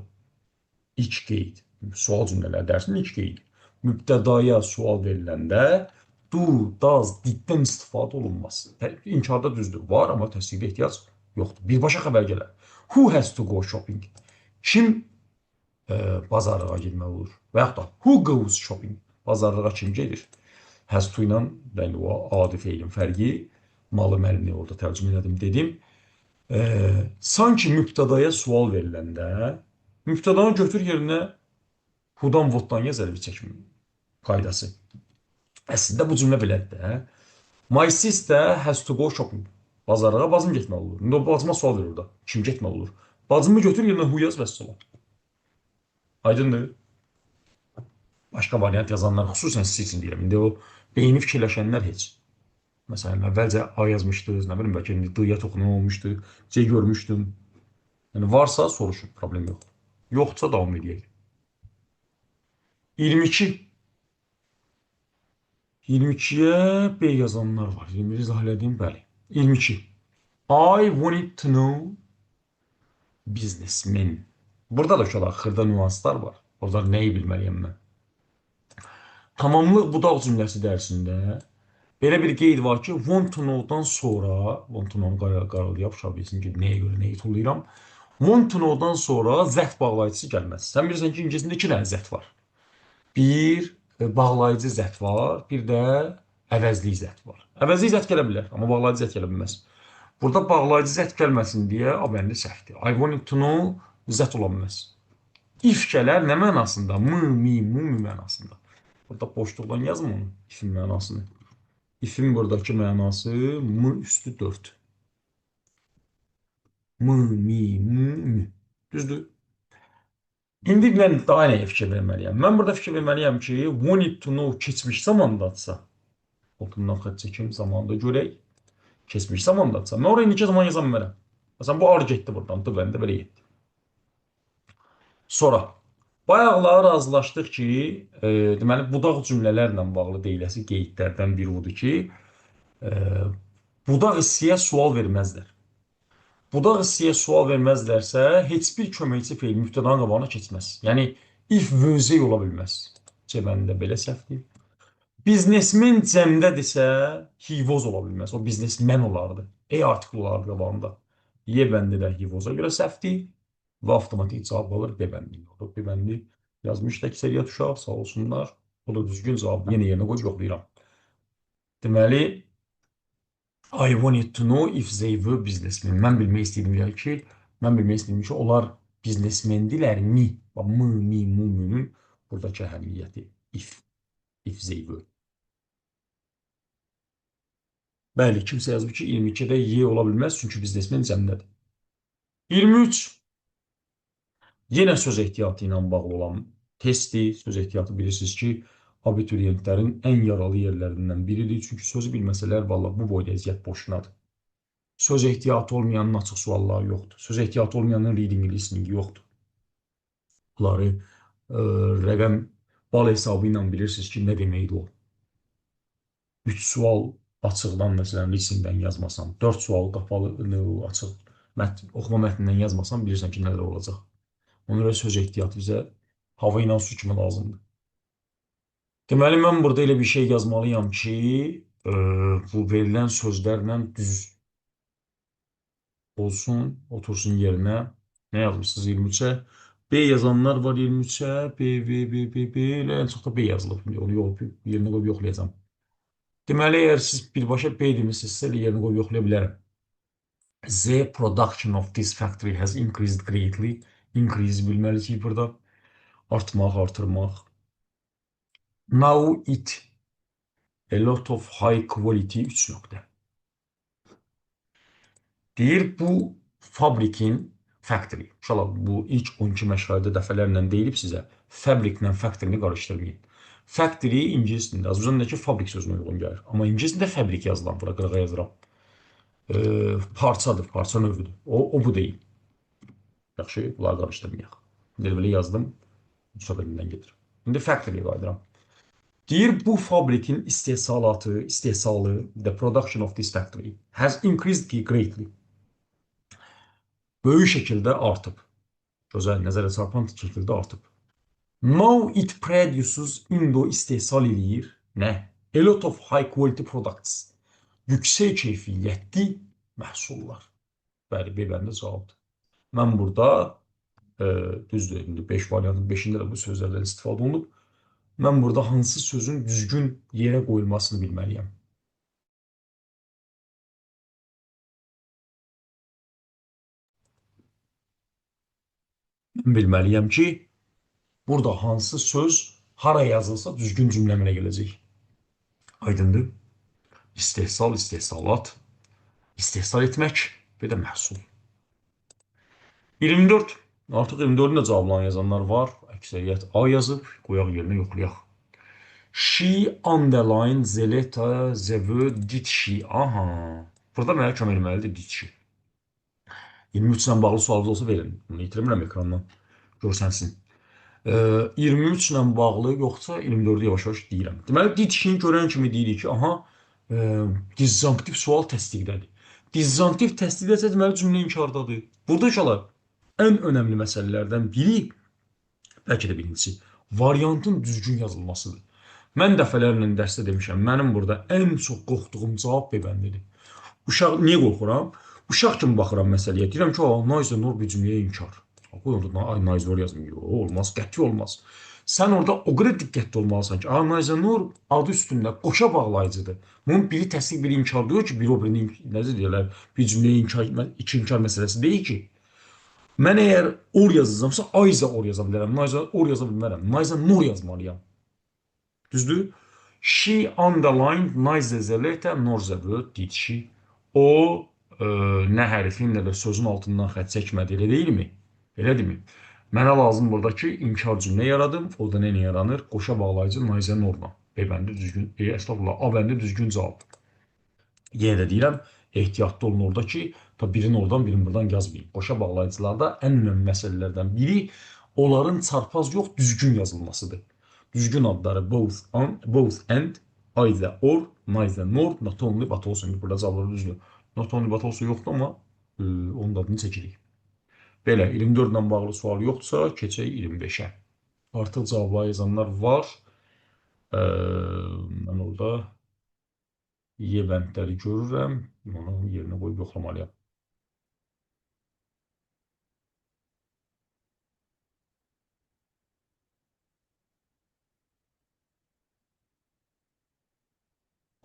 İlk qeyd. Sual cümlələri dərsinin ilk qeydi. Mübtədaya sual veriləndə do, does, diddən istifadə olunmaz. İnkarda düzdür. Var, amma təsdiqdə ehtiyac yoxdur. Birbaşa xəbər gələr. Who has to go shopping? Kim bazarlığa girməli olur? Və yaxud da who goes shopping? Bazarlığa kim gedir? Has to ilə bəli o adi feilin fərqi. Malı məlini orada tərcümə elədim dedim. Sanki mübtədaya sual veriləndə mübtədanı götür yerinə who-dan what-dan yaz əlbi çəkmə qaydası. Əslində bu cümlə belədir də. My sister has to go shopping. Bazarlığa bacım getməli olur. İndi o bacıma sual verir orada. Kim getməli olur? Bacımı götür yerinə who yaz vəssalam. Aydındır? Başqa variant yazanlar xüsusən siz üçün deyirəm. İndi o beyni fikirləşənlər heç. Məsələn, əvvəlcə A yazmışdınız, nə bilim, bəlkə indi D-ya toxunma olmuşdu, C görmüşdüm. Yəni, varsa soruşun, problem yoxdur. Yoxdursa davam edəyək. 22. 22-yə B yazanlar var. 21 izah elədiyim, bəli. 22. I wanted to know businessmen. Burada da uşaqlar xırda nüanslar var. Orada nəyi bilməliyəm mən? Tamamlıq budaq cümləsi dərsində belə bir qeyd var ki, want to know-dan sonra, want to know-nu qaralayıb, uşaq bilsin ki, nəyə görə nəyi tullayıram. Want to know-dan sonra zət bağlayıcısı gəlməz. Sən bilirsən ki, İngiliscində 2 dənə zət var. Bir bağlayıcı zət var, bir də əvəzli zət var. Əvəzli zət gələ bilər, amma bağlayıcı zət gələ bilməz. Burada bağlayıcı zət gəlməsin deyə A bəndi səhvdir. I wanted to know zət ola bilməz. If gələr nə mənasında? Mi mənasında. Burada boşluqdan yazma onu, ifin mənasını. Ifin buradakı mənası m üstü 4. Mi. Düzdür? İndi mən daha nəyə fikir verməliyəm? Mən burada fikir verməliyəm ki, wanted to know keçmiş zamandadsa, otundan xət çəkim zamanda görək, keçmiş zamandadsa, mən oraya neçə zaman yazam mənəm? Məsələn, bu ar getdi buradan, da bəndə belə getdi. Sonra, bayaqlar razılaşdıq ki, deməli, budaq cümlələrlə bağlı deyiləsi qeydlərdən biri odur ki, budaq hissəyə sual verməzlər. Budaq hissəyə sual verməzlərsə, heç bir köməkçi feil mübtədanın qabağına keçməz. Yəni, if vözey ola bilməz. C bəndə belə səhvdir. Biznesmen cəmdədirsə, he was ola bilməz. O biznesmen olardı. E artikl olardı qabağında. Y bəndi də he was-a görə səhvdir. Və avtomatik cavab alır B bəndi. B bəndi yazmışdı əksəriyyət uşaq, sağ olsunlar. O da düzgün cavab. Yenə yerinə qoy, yoxlayıram. Deməli, I wanted to know if they were businessmen. Mən bilmək istəyirəm ki, onlar biznesmendilərmi? Münün buradakı əhəmiyyəti. If they were. Bəli, kimsə yazıb ki, 22-də Y ola bilməz, çünki biznesmen cəmdədir. 23. Yenə söz ehtiyatı ilə bağlı olan testdir. Söz ehtiyatı bilirsiniz ki, abituriyentlərin ən yaralı yerlərindən biridir. Çünki sözü bilməsələr, valla bu boyda əziyyət boşunadır. Söz ehtiyatı olmayanın açıq sualları yoxdur. Söz ehtiyatı olmayanın reading listening yoxdur. Bunları rəqəm bal hesabı ilə bilirsiniz ki, nə deməkdir o. 3 sual açıqdan, məsələn, listeningdən yazmasan, 4 sual qapalı, açıq oxuma mətnindən yazmasan, bilirsən ki, nələr olacaq. Ona görə söz ehtiyatı bizə hava ilə su kimi lazımdır. Deməli, mən burada elə bir şey yazmalıyam ki, bu verilən sözlərlə düz olsun, otursun yerinə. Nə yazmışsınız 23-ə? B yazanlar var 23-ə. B, elə ən çox da B yazılıb. Onu yerinə qoyub yoxlayacağım. Deməli, əgər siz birbaşa B demişsinizsə, yerinə qoyub yoxlaya bilərəm. The production of this factory has increased greatly. Increase bilməliyik burada. Artmaq, artırmaq. Now it a lot of high quality 3 nöqtə. Deyir, bu fabrikin factory. Uşaqlar, bu ilk 12 məşğələdə dəfələrlə deyilib sizə. Fabriklə factory-ni qarışdırmayın. Factory ingilis dilində, Azərbaycandakı fabrik sözünə uyğun gəlir. Amma ingilis dilində fabrik yazılan, bura qırığa yazıram. Parçadır, parça növüdür. O bu deyil. Yaxşı, bunları qarışdırmayaq. Belə yazdım, müsabəlindən gedir. İndi factory-yə qayıdıram. Deyir, bu fabrikin istehsalı, the production of this factory has increased greatly. Böyük şəkildə artıb. Gözəl, nəzərə çarpan şəkildə artıb. Now it produces, indi o istehsal eləyir. Nə? A lot of high quality products. Yüksək keyfiyyətli məhsullar. Bəli, B bəndə cavabdır. Mən burada, düzdür, indi 5 variantın 5-də də bu sözlərdən istifadə olunub. Mən burada hansı sözün düzgün yerə qoyulmasını bilməliyəm. Mən bilməliyəm ki, burada hansı söz hara yazılsa düzgün cümləmənə gələcək. Aydındır. İstehsal, istehsalat, istehsal etmək və də məhsul. 24. Artıq 24-ün də cavablarını yazanlar var. Əksəriyyət A yazıb, qoyaq yerinə yoxlayaq. She underlined the letter, the word, did she. Aha. Burada mənə kömək eləməlidir, did she. 23 ilə bağlı sualınız olsa verin. Bunu itirmirəm ekrandan. Görsənsin. 23 ilə bağlı yoxsa 24-ü yavaş-yavaş deyirəm. Deməli, did she-ni görən kimi deyirik ki, aha, disjunktiv sual təsdiqdədir. Disjunktiv təsdiqdəsə, deməli, cümlə inkardadır. Burada uşaqlar, ən önəmli məsələlərdən biri, bəlkə də birincisi, variantın düzgün yazılmasıdır. Mən dəfələrlə dərsdə demişəm, mənim burada ən çox qorxduğum cavab B bəndidir. Uşaq, niyə qorxuram? Uşaq kimi baxıram məsələyə. Deyirəm ki, Nayzə Nur bir cümləyə inkar. Qoy orada Nayzə Nur yazmayım. Yox, olmaz, qəti olmaz. Sən orada o qədər diqqətli olmalısan ki, Nayzə Nur adı üstündə qoşa bağlayıcıdır. Bunun biri təsdiq, biri inkar deyir ki, biri o birini, necə deyirlər, bir cümləyə inkar, iki inkar məsələsi deyil ki. Mən əgər or yazacamsa, Ayzə or yaza bilərəm. Nayzə or yaza bilmərəm. Nayzə Nur yazmalıyam. Düzdür? She underlined neither the letter nor the word, did she? O, nə hərfin, nə də sözün altından xət çəkmədi, elə deyilmi? Elədirmi? Mənə lazım burada ki, inkar cümlə yaradım. O da nə yaranır? Qoşa bağlayıcı neither norla. B bəndə düzgün, estağfurullah, A bəndə düzgün cavab. Yenə də deyirəm, ehtiyatlı olun orada ki, birini oradan, birini buradan yazmayın. Qoşa bağlayıcılarda ən önəmli məsələlərdən biri onların çarpaz yox, düzgün yazılmasıdır. Düzgün adları both and, either or, neither nor, not only but also. İndi burada cavabları düzdür. Not only but also yoxdur, amma onun adını çəkirik. Belə, 24 ilə bağlı sual yoxdursa, keçək 25-ə. Artıq cavabları yazanlar var. Mən orada Y bəndləri görürəm. Onu yerinə qoyub yoxlamalıyam.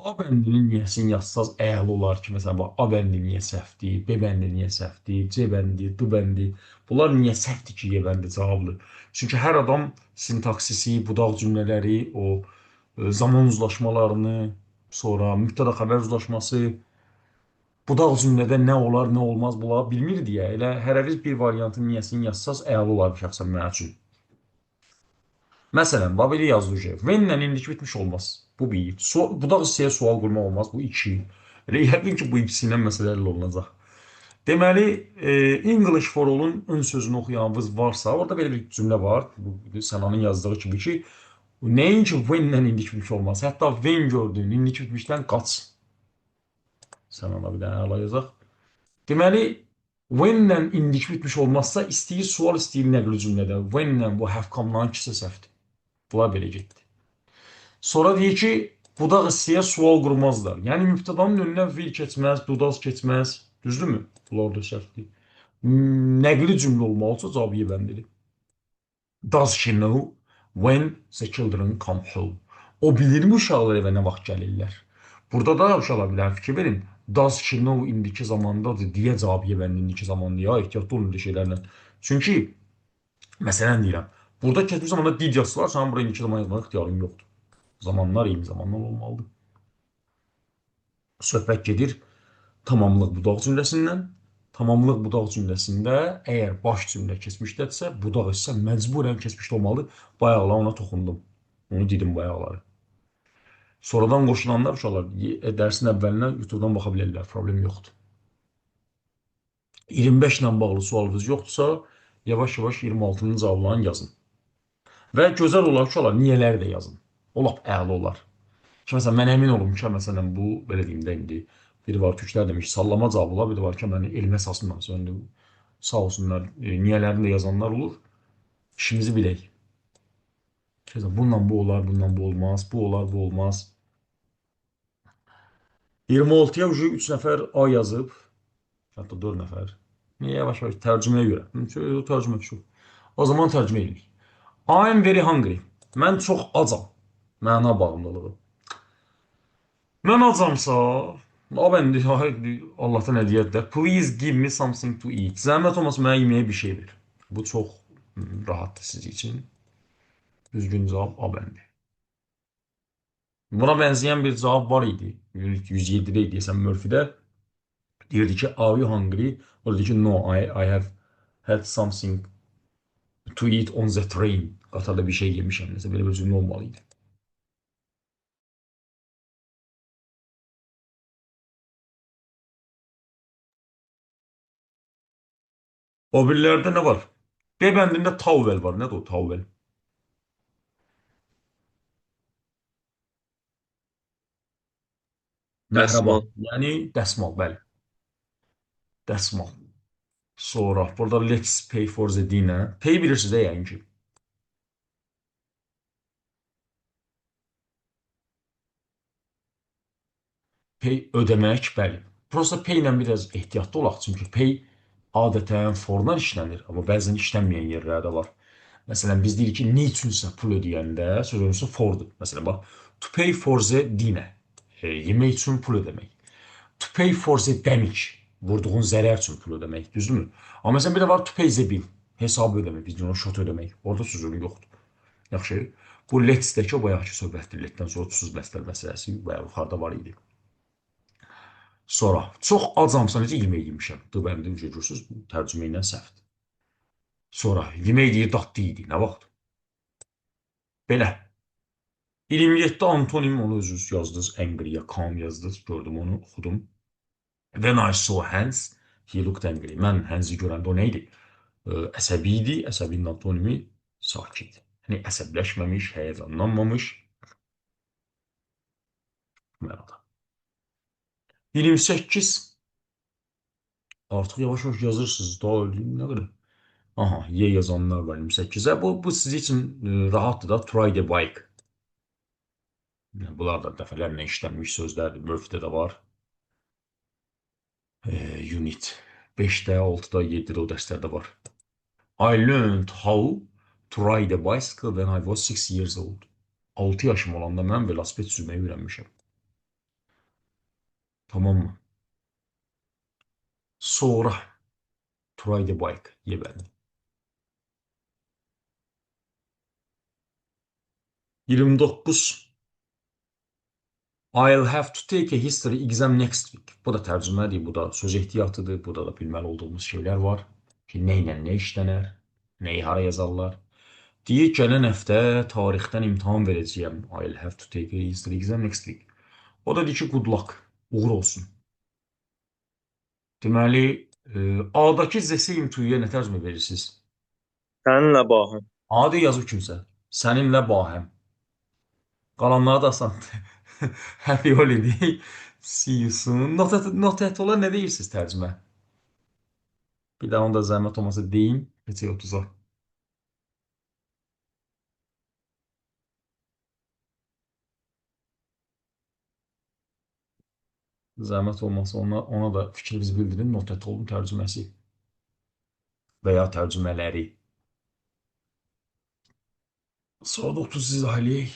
A bəndinin niyəsini yazsaz əla olar ki, məsələn, A bəndi niyə səhvdir, B bəndi niyə səhvdir, C bəndi, D bəndi. Bunlar niyə səhvdir ki, Y bəndi cavablı? Çünki hər adam sintaksisi, budaq cümlələri, o zaman uzlaşmalarını, sonra mübtəda xəbər uzlaşması, Budaq cümlədə nə olar, nə olmaz bunları bilmir deyə elə hərəviz bir variantın niyəsini yazsaz əla olar şəxsən mənim üçün. Məsələn, bax belə yazılır ki, when-lə indiki bitmiş olmaz. Bu bir. Budaq hissəyə sual qurmaq olmaz. Bu iki. Elə yəqin ki, bu ikisi ilə məsələ həll olunacaq. Deməli, English for All-un ön sözünü oxuyanınız varsa, orada belə bir cümlə var. Bu Sənanın yazdığı kimi ki, nəinki when-lə indiki bitmiş olmaz. Hətta when gördüyün indiki bitmişdən qaç. Sənana bir dənə əla yazaq. Deməli, when-lə indiki bitmiş olmazsa, istəyir sual, istəyir nəqli cümlədə. When-lə bu have come-dan ikisi səhvdir. Bunlar belə getdi. Sonra deyir ki, budaq hissəyə sual qurmazlar. Yəni, mübtədanın önünə will keçməz, dudaz keçməz. Düzdürmü? Bunlar da səhvdir. Nəqli cümlə olmalısa cavab yevəndidir. Does she know when the children come home? O bilirmi uşaqlar evə nə vaxt gəlirlər? Burada da uşaqlar bilər fikir verin. Does she know indiki zamandadır deyə cavab yevəndi indiki zamandır. Ya, ehtiyatlı olun öyle şeylərlə. Çünki, məsələn deyirəm, burada keçmiş zamanda did yazsalar, sənin buraya indiki zaman yazmaq ixtiyarın yoxdur. Zamanlar eyni zamanlar olmalıdır. Söhbət gedir tamamlıq budaq cümləsindən. Tamamlıq budaq cümləsində əgər baş cümlə keçmişdədirsə, budaq isə məcburən keçmişdə olmalıdır. Bayaqlar ona toxundum. Onu dedim bayaqları. Sonradan qoşulanlar uşaqlar dərsin əvvəlinə YouTube'dan baxa bilərlər. Problem yoxdur. 25 ilə bağlı sualınız yoxdursa, yavaş-yavaş 26-nın cavablarını yazın. Və gözəl olar uşaqlar, niyələri də yazın. O lap əla olar. Ki, məsələn, mən əmin olum ki, məsələn, bu, belə deyim də indi, biri var, türklər demiş, sallama cavabı olar, biri var ki, mən elm əsasından, sonra sağ olsunlar, niyələrini də yazanlar olur. İşimizi bilək. Bununla bu olar, bununla bu olmaz, bu olar, bu olmaz. 26-ya 3 nəfər A yazıb, hətta 4 nəfər. Niyə yavaş-yavaş tərcüməyə görə? Tərcümə şu. O zaman tərcümə edirik. I am very hungry. Mən çox acam. Məna bağımlılığı. Mən acamsa, bəndi Allahdan hədiyyətdir. Please give me something to eat. Zəhmət olmasa mənə yeməyə bir şey ver. Bu çox rahatdır siz üçün. Düzgün cavab A bəndi. Buna bənzəyən bir cavab var idi. 107-də idi deyəsən Murphy-də. Deyirdi ki, are you hungry? O dedi ki, no, I have had something to eat on the train. Qatarda bir şey yemişəm. Nəsə belə bir cümlə olmalıydı. O birilərdə nə var? B bəndində towel var. Nədir o towel? Məhrəban. Yəni dəsmal, bəli. Dəsmal. Sonra burada let's pay for the dinner. Pay bilirsiniz də yəni ki. Pay ödəmək, bəli. Prosta pay ilə biraz ehtiyatlı olaq. Çünki pay adətən fordan işlənir. Amma bəzən işlənməyən yerlərdə var. Məsələn, biz deyirik ki, ne üçünsə pul ödəyəndə söz önüsü fordur. Məsələn, bax, to pay for the dinner. Yemək üçün pul ödəmək. To pay for the damage. Vurduğun zərər üçün pul ödəmək, düzdürmü? Amma məsələn, bir də var to pay the bill. Hesabı ödəmək, biz ona şot ödəmək. Orada sözünü yoxdur. Yaxşı. Bu let's-dəki o bayaqki söhbətdir. Letdən sonra tüsüz bəstlər məsələsi bayaq yuxarıda var idi. Sonra, çox acamsa necə yemək yemişəm. D bəndə görürsünüz, tərcümə ilə səhvdir. Sonra, yemək deyir, dadlı idi. Nə vaxt? Belə. 27 antonim onu özünüz yazdınız. Angry-yə calm yazdınız. Gördüm onu, oxudum. When I saw Hans, he looked angry. Mən Hansi görəndə o nə idi? Əsəbi idi. Əsəbinin antonimi sakit. Yəni, əsəbləşməmiş, həyəcanlanmamış. Mənada. 28. Artıq yavaş-yavaş yazırsınız. Daha öldüyüm nə qədər? Aha, Y yazanlar var 28-ə. Bu siz üçün rahatdır da. Try the bike. Bunlar da dəfələrlə işlənmiş sözlərdir. Murphy-də də var. Unit 5-də, 6-da, 7-də o dərslərdə var. I learned how to ride a bicycle when I was 6 years old. 6 yaşım olanda mən velosiped sürməyi öyrənmişəm. Tamam mı? Sonra to ride a bike. Yebəli. 29. I'll have to take a history exam next week. Bu da tərcümədir, bu da söz ehtiyatıdır, burada da bilməli olduğumuz şeylər var ki, nə ilə nə işlənər, nəyi hara yazarlar. Deyir, gələn həftə tarixdən imtahan verəcəyəm. I'll have to take a history exam next week. O da deyir ki, good luck, uğur olsun. Deməli, A-dakı the same to-ya nə tərcümə verirsiniz? Səninlə baxın. A deyə yazıb kimsə. Səninlə bahəm. Qalanları da asandır. Happy holiday. See you soon. Not at all-a nə deyirsiniz tərcümə? Bir daha onda zəhmət olmasa deyin. Keçək 30-a. Zəhmət olmasa ona da fikrinizi bildirin. Not at-all-un tərcüməsi və ya tərcümələri. Sonra da 30 izah eləyək.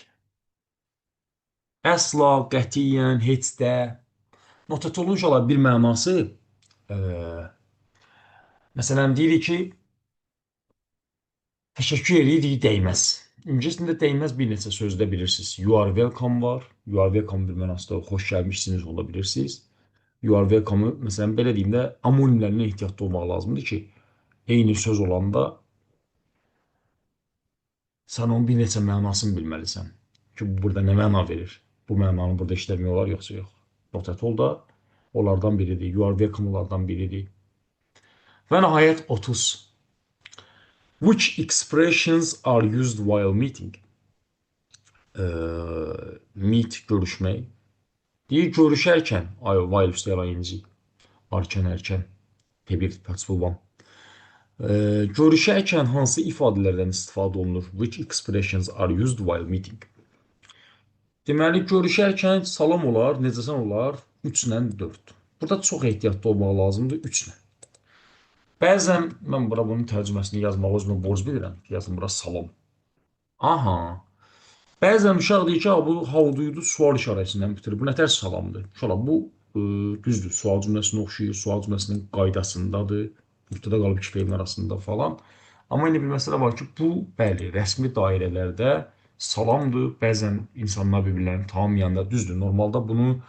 Əsla, qətiyyən, heç də. Not at-all-un inşallah bir mənası məsələn deyirik ki, təşəkkür edirik, dəyməz. İngiliscəsində dəyməz bir neçə sözdə bilirsiniz. You are welcome var. You are welcome bir mənasında xoş gəlmişsiniz ola bilirsiniz. You are welcome-ı məsələn belə deyim də amonimlərinə ehtiyatlı olmaq lazımdır ki, eyni söz olanda sən onun bir neçə mənasını bilməlisən. Ki, burada nə məna verir? Bu mənanı burada işləmək olar, yoxsa yox. Not at-all da onlardan biridir. You are welcome onlardan biridir. Və nəhayət 30. Which expressions are used while meeting? Meet, görüşmək. Deyir, görüşərkən, while üstəyə ing, arkən, ərkən, P1, participle one. Görüşərkən hansı ifadələrdən istifadə olunur? Which expressions are used while meeting? Deməli, görüşərkən salam olar, necəsən olar? 3 ilə 4. Burada çox ehtiyatlı olmaq lazımdır 3 ilə. Bəzən mən bura bunun tərcüməsini yazmağı özümə borc bilirəm. Yazım bura salam. Aha. Bəzən uşaq deyir ki, bu how do you do sual işarəsindən bitirir. Bu nətər salamdır? Uşaqlar, bu düzdür. Sual cümləsinə oxşayır. Sual cümləsinin qaydasındadır. Ortada qalıb iki feyilin arasında falan. Amma yine bir məsələ var ki, bu bəli, rəsmi dairələrdə salamdır. Bəzən insanlar bir-birlərini tanımayanda düzdür. Normalda bunu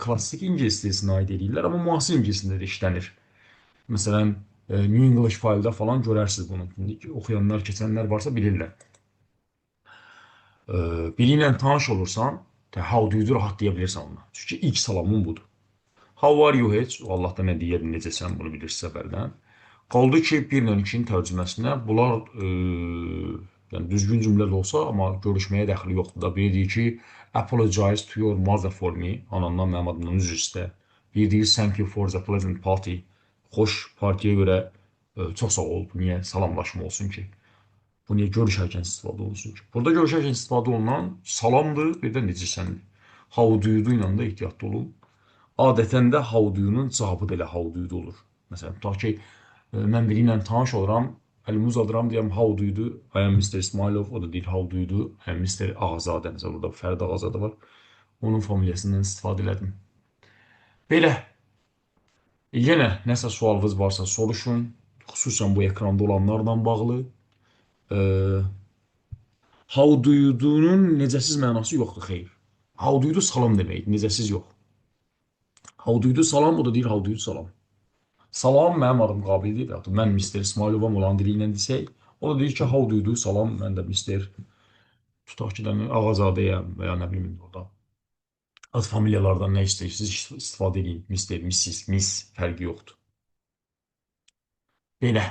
klassik ingilis dilisinə aid edirlər, amma müasir ingilisində də işlənir. Məsələn, New English File'da falan görərsiniz bunu. Oxuyanlar, keçənlər varsa bilirlər. Biri ilə tanış olursan, how do you rahat deyə bilirsən ona. Çünki ilk salamın budur. How are you heç? Allah da nə deyir, necəsən bunu bilirsə səfərdən. Qaldı ki, 1 ilə 2-nin tərcüməsinə bunlar yəni düzgün cümlə də olsa, amma görüşməyə dəxli yoxdur da. Biri deyir ki, apologize to your mother for me. Anandan mənim adımdan üzr istə. Biri deyir, thank you for the pleasant party. Xoş partiyə görə çox sağ ol. Bu niyə salamlaşma olsun ki? Bu niyə görüşərkən istifadə olunsun ki? Burada görüşərkən istifadə olunan salamdır, bir də necəsəndir. How do you do ilə də ehtiyatlı olun. Adətən də how do you-nun cavabı da elə how do you olur. Məsələn, tutaq ki, mən biri ilə tanış oluram, əlimi uzadıram, deyəm how do you do, I am Mr. Ismailov, o da deyir how do you do, I am Mr. Ağazadə, məsələn, burada Fərid Ağazadə var. Onun familiyasından istifadə elədim. Belə. Yenə nəsə sualınız varsa soruşun, xüsusən bu ekranda olanlarla bağlı. How do you do-nun necəsiz mənası yoxdur, xeyr. How do you do salam deməkdir, necəsiz yox. How do you do salam, o da deyir how do you do salam. Salam mənim adım Qabildir, mən Mr. İsmailovam olan dili ilə desək, o da deyir ki, how do you do salam, mən də Mr. Tutaq ki, Ağazadəyəm və ya nə bilim orada. Ad familiyalardan nə istəyirsiniz, istifadə edin. Mr, Mrs, Miss fərqi yoxdur. Belə.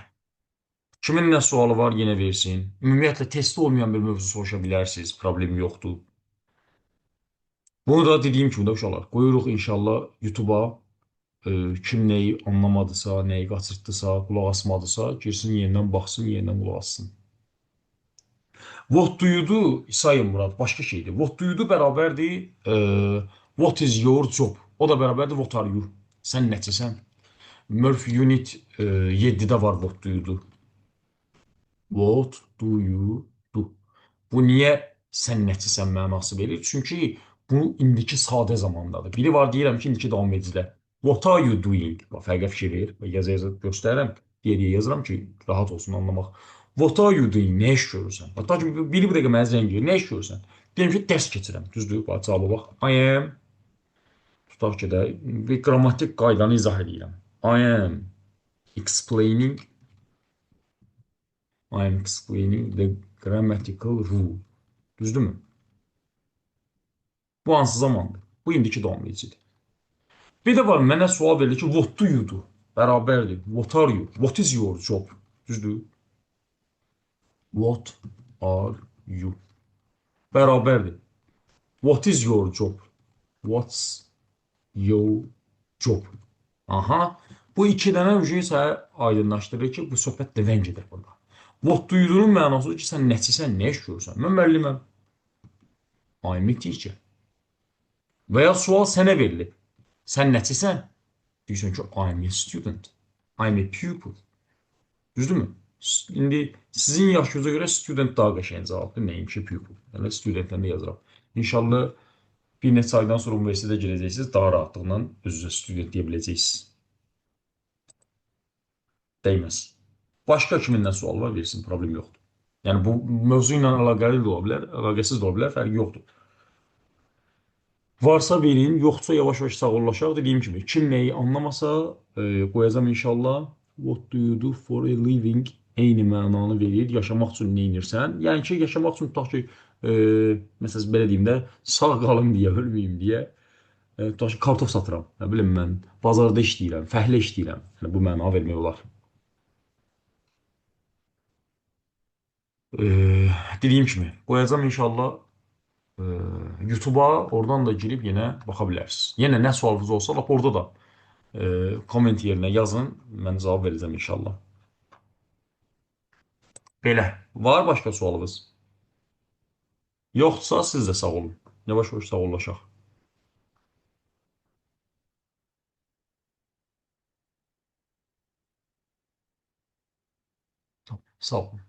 Kimin nə sualı var, yenə versin. Ümumiyyətlə, testi olmayan bir mövzu soruşa bilərsiniz, problem yoxdur. Bunu da dediyim kimi də uşaqlar, qoyuruq inşallah YouTube-a. Kim nəyi anlamadısa, nəyi qaçırtdısa, qulaq asmadısa, girsin yenidən baxsın, yenidən qulaq assın. What do you do? İsayım Murad, başqa şeydir. What do you do bərabərdir what is your job? O da bərabərdir what are you? Sən nəçəsən? Murphy Unit 7-də var what do you do? What do you do? Bu niyə sən nəçəsən mənası verir? Çünki bu indiki sadə zamandadır. Biri var deyirəm ki, indiki davam edicidə. What are you doing? Fərqə fikir verir. Yazı göstərirəm. Deyə yazıram ki, rahat olsun anlamaq. What are you doing? Nə iş görürsən? Hatta ki, biri bir dəqiqə mənə zəng gedir. Nə iş görürsən? Deyim ki, dərs keçirəm. Düzdür? Bax, cavaba bax. I am, tutaq ki də, bir qrammatik qaydanı izah edirəm. I am explaining I am explaining the grammatical rule. Düzdürmü? Bu hansı zamandır? Bu indiki davamlayıcıdır. Bir də var, mənə sual verilir ki, what do you do? Bərabərdir. What are you? What is your job? Düzdür? What are you? Bərabərdir. What is your job? What's your job? Aha. Bu iki dənə sənə aydınlaşdırır ki, bu söhbət nədən gedir burada. What do you-nun mənasıdır ki, sən nəçisən, nə iş görürsən? Mən müəlliməm. I'm a teacher. Və ya sual sənə verilib. Sən nəçisən? Deyirsən ki, I'm a student. I'm a pupil. Düzdürmü? İndi sizin yaşınıza görə student daha qəşəng cavabdır. Nəinki pupil. Yəni, studentləndə yazıram. İnşallah bir neçə aydan sonra universitetə girəcəksiniz, daha rahatlıqla özünüzə student deyə biləcəksiniz. Dəyməz. Başqa kimindən sual var, versin, problem yoxdur. Yəni, bu mövzu ilə əlaqəli də ola bilər, əlaqəsiz də ola bilər, fərqi yoxdur. Varsa verin, yoxsa yavaş-yavaş sağollaşaq. Dediyim kimi, kim nəyi anlamasa, qoyacam inşallah. What do you do for a living? Eyni mənanı verir. Yaşamaq üçün nə edirsən? Yəni ki, yaşamaq üçün tutaq ki, məsələn, belə deyim də, sağ qalım deyə, ölməyim deyə, tutaq ki, kartof satıram. Nə bilim mən, bazarda işləyirəm, fəhlə işləyirəm. Yəni, bu mənanı vermək olar. Dediyim kimi, qoyacam inşallah. YouTube'a oradan da girib yenə baxa bilərsiniz. Yenə nə sualınız olsa, lap orada da komment yerinə yazın, mən cavab verəcəm inşallah. Belə, var başqa sualınız? Yoxsa siz də sağ olun. Yavaş-yavaş sağollaşaq. Sağ olun.